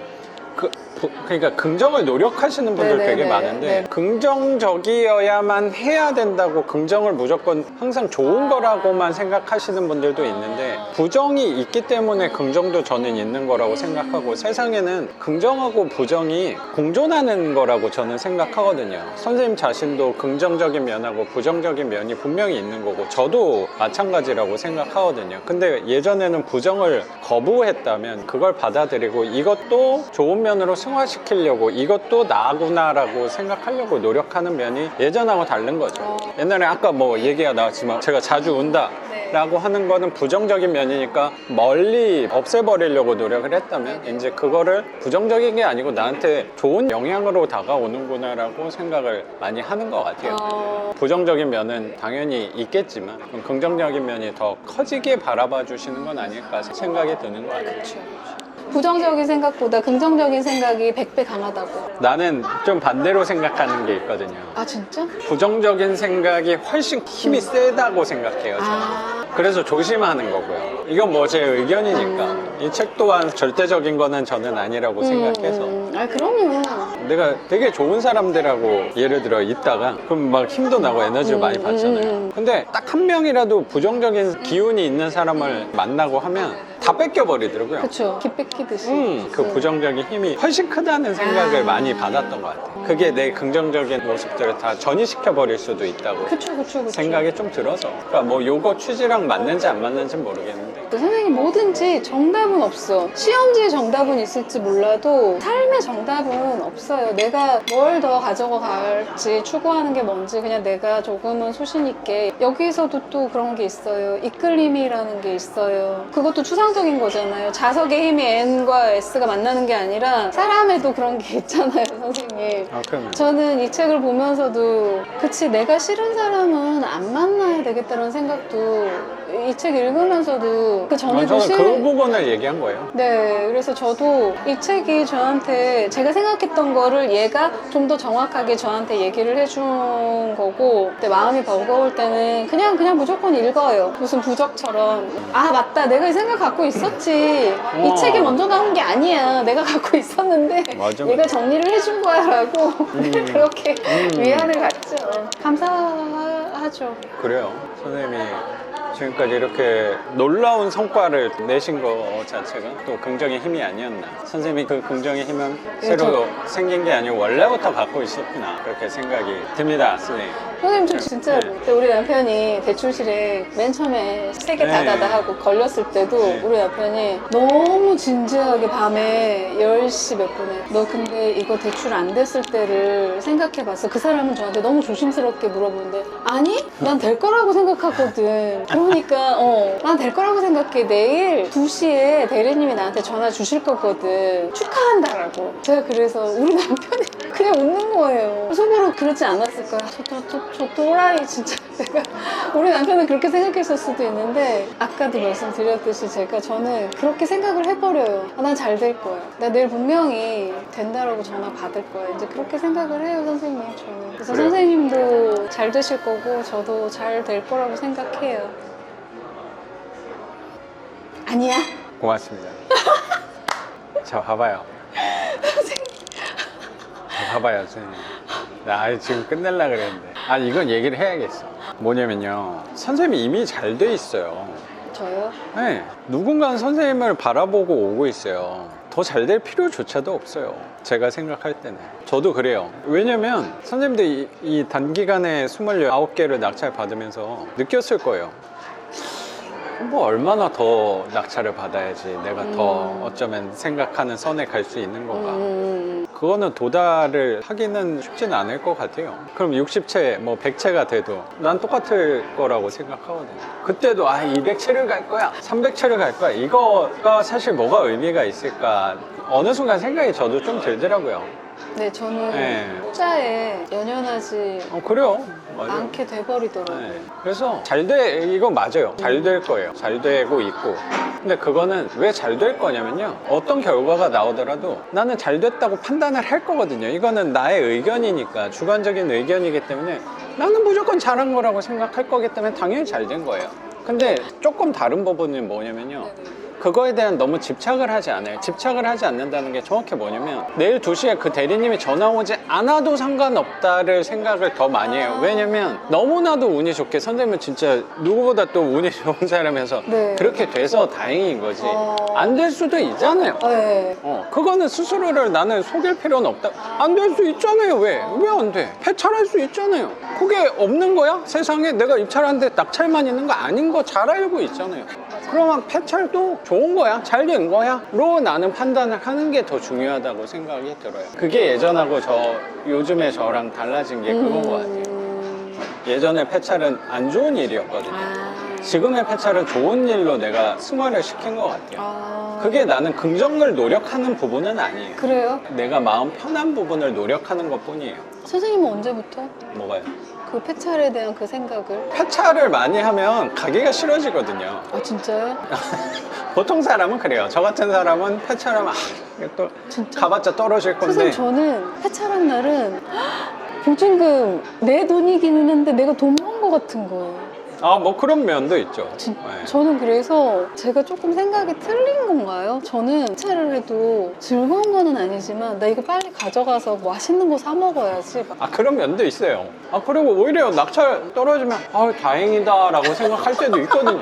그러니까 긍정을 노력하시는 분들 네네네. 되게 많은데 네. 긍정적이어야만 해야 된다고 긍정을 무조건 항상 좋은 거라고만 생각하시는 분들도 있는데 부정이 있기 때문에 긍정도 저는 있는 거라고 생각하고 세상에는 긍정하고 부정이 공존하는 거라고 저는 생각하거든요. 선생님 자신도 긍정적인 면하고 부정적인 면이 분명히 있는 거고 저도 마찬가지라고 생각하거든요. 근데 예전에는 부정을 거부했다면 그걸 받아들이고 이것도 좋은 면으로 승화시키려고 이것도 나구나라고 생각하려고 노력하는 면이 예전하고 다른 거죠. 옛날에 아까 뭐 얘기가 나왔지만 제가 자주 운다 라고 하는 거는 부정적인 면이니까 멀리 없애버리려고 노력을 했다면 이제 그거를 부정적인 게 아니고 나한테 좋은 영향으로 다가오는구나 라고 생각을 많이 하는 것 같아요. 부정적인 면은 당연히 있겠지만 긍정적인 면이 더 커지게 바라봐 주시는 건 아닐까 생각이 드는 것 같아요. 부정적인 생각보다 긍정적인 생각이 100배 강하다고. 나는 좀 반대로 생각하는 게 있거든요. 아 진짜? 부정적인 생각이 훨씬 힘이 세다고 생각해요. 저는. 그래서 조심하는 거고요. 이건 뭐 제 의견이니까 이 책 또한 절대적인 거는 저는 아니라고 생각해서 그럼요. 내가 되게 좋은 사람들하고 예를 들어 있다가 그럼 막 힘도 나고 에너지를 많이 받잖아요. 근데 딱 한 명이라도 부정적인 기운이 있는 사람을 만나고 하면 다 뺏겨버리더라고요. 그쵸. 기 뺏기듯이. 그 부정적인 힘이 훨씬 크다는 생각을 많이 받았던 것 같아요. 그게 내 긍정적인 모습들을 다 전이시켜버릴 수도 있다고 그쵸. 생각이 좀 들어서. 그러니까 뭐 요거 취지랑 맞는지 안 맞는지 모르겠는데. 선생님 뭐든지 정답은 없어. 시험지에 정답은 있을지 몰라도 삶의 정답은 없어요. 내가 뭘 더 가져가 갈지 추구하는 게 뭔지 그냥 내가 조금은 소신 있게. 여기서도 또 그런 게 있어요. 이끌림이라는 게 있어요. 그것도 추상적인 거잖아요. 자석의 힘이 N과 S가 만나는 게 아니라 사람에도 그런 게 있잖아요, 선생님. 아, 그러면. 저는 이 책을 보면서도 그치 내가 싫은 사람은 안 만나야 되겠다는 생각도 이 책 읽으면서도 그 전에도 저는 그 부분을 얘기한 거예요. 네, 그래서 저도 이 책이 저한테 제가 생각했던 거를 얘가 좀 더 정확하게 저한테 얘기를 해준 거고, 근데 마음이 버거울 때는 그냥 무조건 읽어요. 무슨 부적처럼. 아, 맞다. 내가 이 생각 갖고 있었지. 이 책이 먼저 나온 게 아니야. 내가 갖고 있었는데 맞아. 얘가 정리를 해준 거야 라고 그렇게 위안을 갖죠. 감사하죠. 그래요. 선생님이 지금까지 이렇게 놀라운 성과를 내신 거 자체가 또 긍정의 힘이 아니었나. 선생님이 그 긍정의 힘은 새로 생긴 게 아니고 원래부터 갖고 있었구나. 그렇게 생각이 듭니다, 선생님. 선생님 저 진짜 네. 우리 남편이 대출실에 맨 처음에 세 개 네. 다다다 하고 걸렸을 때도 네. 우리 남편이 너무 진지하게 밤에 10시 몇 분에 너 근데 이거 대출 안 됐을 때를 생각해봤어? 그 사람은 저한테 너무 조심스럽게 물어보는데 아니? 난 될 거라고 생각하거든. 그러니까 난 될 거라고 생각해. 내일 2시에 대리님이 나한테 전화 주실 거거든. 축하한다라고. 제가 그래서 우리 남편이 그냥 웃는 거예요. 속으로 그러지 않았을까요? 저 또라이 진짜. 내가 우리 남편은 그렇게 생각했을 수도 있는데 아까도 말씀드렸듯이 저는 그렇게 생각을 해버려요. 아, 난 잘 될 거야. 나 내일 분명히 된다라고 전화 받을 거야. 이제 그렇게 생각을 해요, 선생님. 저는. 그래서 그래요? 선생님도 잘 되실 거고 저도 잘 될 거라고 생각해요. 아니야? 고맙습니다. 저 봐봐요. 저 봐봐요, 선생님. 나 지금 끝낼라 그랬는데. 아니, 이건 얘기를 해야겠어. 뭐냐면요. 선생님이 이미 잘 돼 있어요. 저요? 네. 누군가는 선생님을 바라보고 오고 있어요. 더 잘 될 필요조차도 없어요. 제가 생각할 때는. 저도 그래요. 왜냐면 선생님들 이 단기간에 29개를 낙찰 받으면서 느꼈을 거예요. 뭐 얼마나 더 낙찰을 받아야지 내가 더 어쩌면 생각하는 선에 갈 수 있는 건가. 그거는 도달을 하기는 쉽지는 않을 것 같아요. 그럼 60채, 뭐 100채가 돼도 난 똑같을 거라고 생각하거든요. 그때도 200채를 갈 거야, 300채를 갈 거야. 이거가 사실 뭐가 의미가 있을까. 어느 순간 생각이 저도 좀 들더라고요. 네, 저는 네. 숫자에 연연하지 그래요. 맞아요. 않게 돼버리더라고요. 네. 그래서 이거 맞아요. 잘 될 거예요. 잘 되고 있고. 근데 그거는 왜 잘 될 거냐면요. 어떤 결과가 나오더라도 나는 잘 됐다고 판단을 할 거거든요. 이거는 나의 의견이니까, 주관적인 의견이기 때문에 나는 무조건 잘한 거라고 생각할 거기 때문에 당연히 잘 된 거예요. 근데 조금 다른 부분은 뭐냐면요. 그거에 대한 너무 집착을 하지 않아요. 집착을 하지 않는다는 게 정확히 뭐냐면 내일 2시에 그 대리님이 전화 오지 않아도 상관없다를 생각을 더 많이 해요. 왜냐면 너무나도 운이 좋게 선생님은 진짜 누구보다 또 운이 좋은 사람이어서 네. 그렇게 돼서 다행인 거지. 안 될 수도 있잖아요. 네. 그거는 스스로를 나는 속일 필요는 없다. 안 될 수 있잖아요. 왜 안 돼? 폐찰할 수 있잖아요. 그게 없는 거야? 세상에 내가 입찰하는데 낙찰만 있는 거 아닌 거 잘 알고 있잖아요. 그러면 폐찰도 좋은 거야? 잘 된 거야? 로 나는 판단을 하는 게 더 중요하다고 생각이 들어요. 그게 예전하고 요즘에 저랑 달라진 게 그건 것 같아요. 예전에 폐찰은 안 좋은 일이었거든요. 지금의 폐찰은 좋은 일로 내가 승화를 시킨 것 같아요. 그게 나는 긍정을 노력하는 부분은 아니에요. 그래요? 내가 마음 편한 부분을 노력하는 것 뿐이에요. 선생님은 언제부터 뭐가요? 그 폐찰에 대한 그 생각을? 폐찰을 많이 하면 가기가 싫어지거든요. 아, 진짜요? 보통 사람은 그래요. 저 같은 사람은 폐찰하면 이게 또 진짜? 가봤자 떨어질 건데. 선생님 저는 폐찰한 날은 보증금 내 돈이기는 한데 내가 돈 모은 것 같은 거예요. 뭐 그런 면도 있죠. 네. 저는 그래서 제가 조금 생각이 틀린 건가요? 저는 폐찰을 해도 즐거운 거는 아니지만 나 이거 빨리 가져가서 뭐 맛있는 거 사 먹어야지. 그런 면도 있어요. 그리고 오히려 낙찰 떨어지면 다행이다 라고 생각할 때도 있거든요.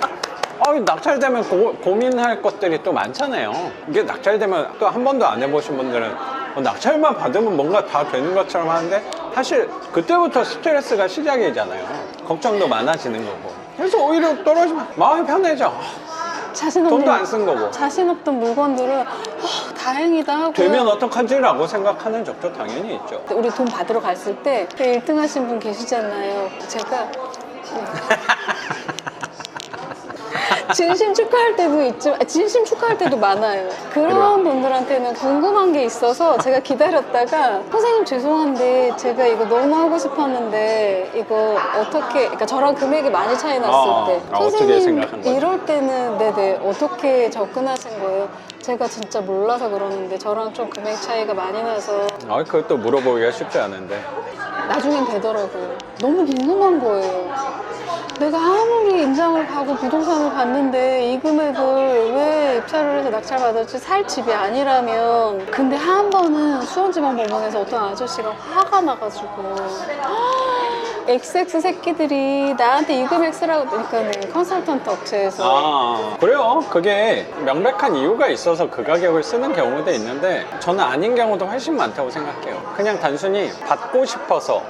낙찰되면 고민할 것들이 또 많잖아요. 이게 낙찰되면 또 한 번도 안 해보신 분들은 낙찰만 받으면 뭔가 다 되는 것처럼 하는데 사실 그때부터 스트레스가 시작이잖아요. 걱정도 많아지는 거고. 그래서 오히려 떨어지면 마음이 편해져. 자신 없는, 돈도 안 쓴 거고. 자신 없던 물건들은 다행이다 하고 되면 어떡하지라고 생각하는 적도 당연히 있죠. 우리 돈 받으러 갔을 때 1등 하신 분 계시잖아요. 제가 진심 축하할 때도 있지만 진심 축하할 때도 많아요. 그런 분들한테는 궁금한 게 있어서 제가 기다렸다가 선생님 죄송한데 제가 이거 너무 하고 싶었는데 이거 어떻게, 그러니까 저랑 금액이 많이 차이 났을 때 어떻게 선생님 생각한 거예요? 이럴 때는 네네 어떻게 접근하신 거예요? 제가 진짜 몰라서 그러는데 저랑 좀 금액 차이가 많이 나서 그것도 물어보기가 쉽지 않은데. 나중엔 되더라고요. 너무 궁금한 거예요. 내가 아무리 임장을 가고 부동산을 봤는데 이 금액을 왜 입찰을 해서 낙찰받았지? 살 집이 아니라면. 근데 한 번은 수원지방법원에서 어떤 아저씨가 화가 나가지고 XX 새끼들이 나한테 이 금액 쓰라고, 그러니까 컨설턴트 업체에서 그래요. 그게 명백한 이유가 있어서 그 가격을 쓰는 경우도 있는데 저는 아닌 경우도 훨씬 많다고 생각해요. 그냥 단순히 받고 싶어서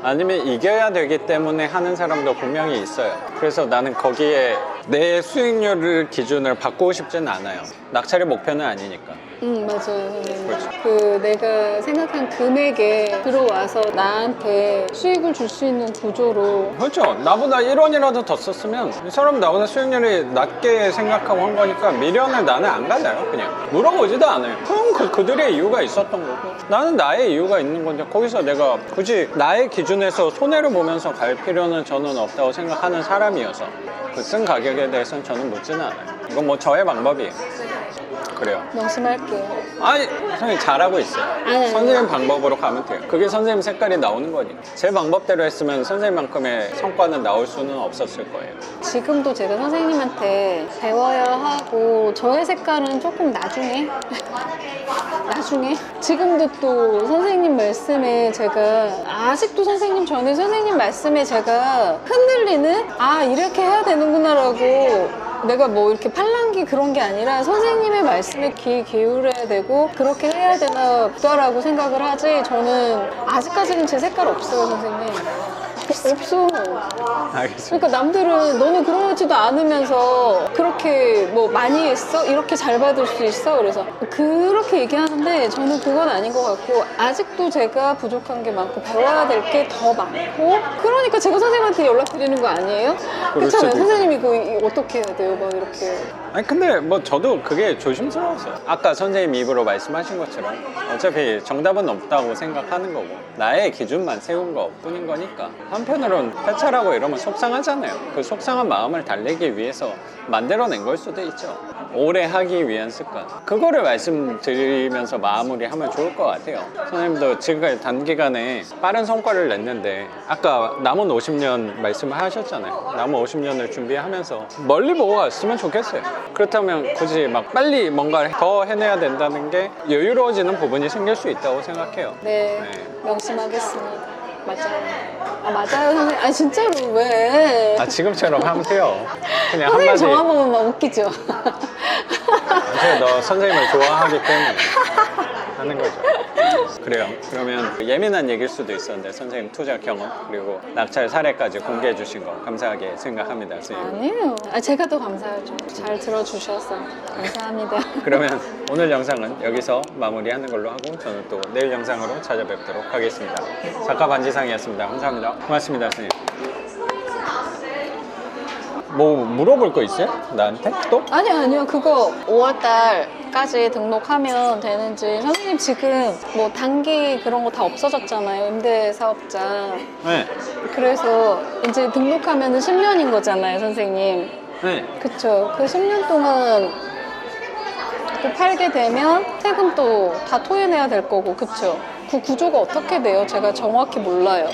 아니면 이겨야 되기 때문에 하는 사람도 분명히 있어요. 그래서 나는 거기에 내 수익률을 기준을 바꾸고 싶지는 않아요. 낙찰의 목표는 아니니까. 맞아요, 선생님. 그렇죠. 그 내가 생각한 금액에 들어와서 나한테 수익을 줄 수 있는 구조로. 그렇죠. 나보다 1원이라도 더 썼으면 이 사람 나보다 수익률이 낮게 생각하고 한 거니까 미련을 나는 안 가져요. 그냥 물어보지도 않아요. 그럼 그들의 이유가 있었던 거고 나는 나의 이유가 있는 건데 거기서 내가 굳이 나의 기준에서 손해를 보면서 갈 필요는 저는 없다고 생각하는 사람이어서 그 쓴 가격에 대해서는 저는 묻지는 않아요. 이건 뭐 저의 방법이에요. 그래요. 명심할게요. 아니, 선생님 잘하고 있어요. 아니. 선생님 방법으로 가면 돼요. 그게 선생님 색깔이 나오는 거니. 제 방법대로 했으면 선생님만큼의 성과는 나올 수는 없었을 거예요. 지금도 제가 선생님한테 배워야 하고 저의 색깔은 조금 나중에 나중에 지금도 또 선생님 말씀에 제가 아직도 선생님 전에 선생님 말씀에 제가 흔들리는 이렇게 해야 되는구나 라고 내가 뭐 이렇게 팔랑귀 그런 게 아니라 선생님의 말씀에 귀 기울여야 되고 그렇게 해야 되나 보다라고 생각을 하지 저는 아직까지는 제 색깔 없어요 선생님. 없어. 알겠습니다. 그러니까 남들은 너는 그러지도 않으면서 그렇게 뭐 많이 했어? 이렇게 잘 받을 수 있어? 그래서 그렇게 얘기하는데 저는 그건 아닌 것 같고 아직도 제가 부족한 게 많고 배워야 될 게 더 많고 그러니까 제가 선생님한테 연락드리는 거 아니에요? 그렇잖아요. 선생님 이거 어떻게 해야 돼요? 막 이렇게. 아니 근데 뭐 저도 그게 조심스러웠어요. 아까 선생님 입으로 말씀하신 것처럼 어차피 정답은 없다고 생각하는 거고 나의 기준만 세운 것 뿐인 거니까 한편으론 폐차라고 이러면 속상하잖아요. 그 속상한 마음을 달래기 위해서 만들어낸 걸 수도 있죠. 오래 하기 위한 습관. 그거를 말씀드리면서 마무리하면 좋을 것 같아요. 선생님도 지금까지 단기간에 빠른 성과를 냈는데 아까 남은 50년 말씀을 하셨잖아요. 남은 50년을 준비하면서 멀리 보고 갔으면 좋겠어요. 그렇다면 굳이 막 빨리 뭔가 더 해내야 된다는 게 여유로워지는 부분이 생길 수 있다고 생각해요. 네. 명심하겠습니다. 맞아요. 맞아요 선생님. 진짜로 왜? 지금처럼 하면 돼요. 그냥 선생님 한마디. 저만 보면 막 웃기죠. 어차피 너 선생님을 좋아하기 때문에 하는 거죠. 그래요. 그러면 예민한 얘기일 수도 있었는데 선생님 투자 경험 그리고 낙찰 사례까지 공개해 주신 거 감사하게 생각합니다. 선생님. 아니에요. 제가 더 감사하죠. 잘 들어주셔서 감사합니다. 그러면 오늘 영상은 여기서 마무리하는 걸로 하고 저는 또 내일 영상으로 찾아뵙도록 하겠습니다. 작가 반지상이었습니다. 감사합니다. 고맙습니다. 선생님. 뭐 물어볼 거 있어요? 나한테? 또? 아니요. 그거 5월달까지 등록하면 되는지. 선생님 지금 뭐 단기 그런 거 다 없어졌잖아요. 임대사업자. 네. 그래서 이제 등록하면 10년인 거잖아요, 선생님. 네. 그쵸. 그 10년 동안 또 팔게 되면 세금 또 다 토해내야 될 거고, 그쵸? 그 구조가 어떻게 돼요? 제가 정확히 몰라요.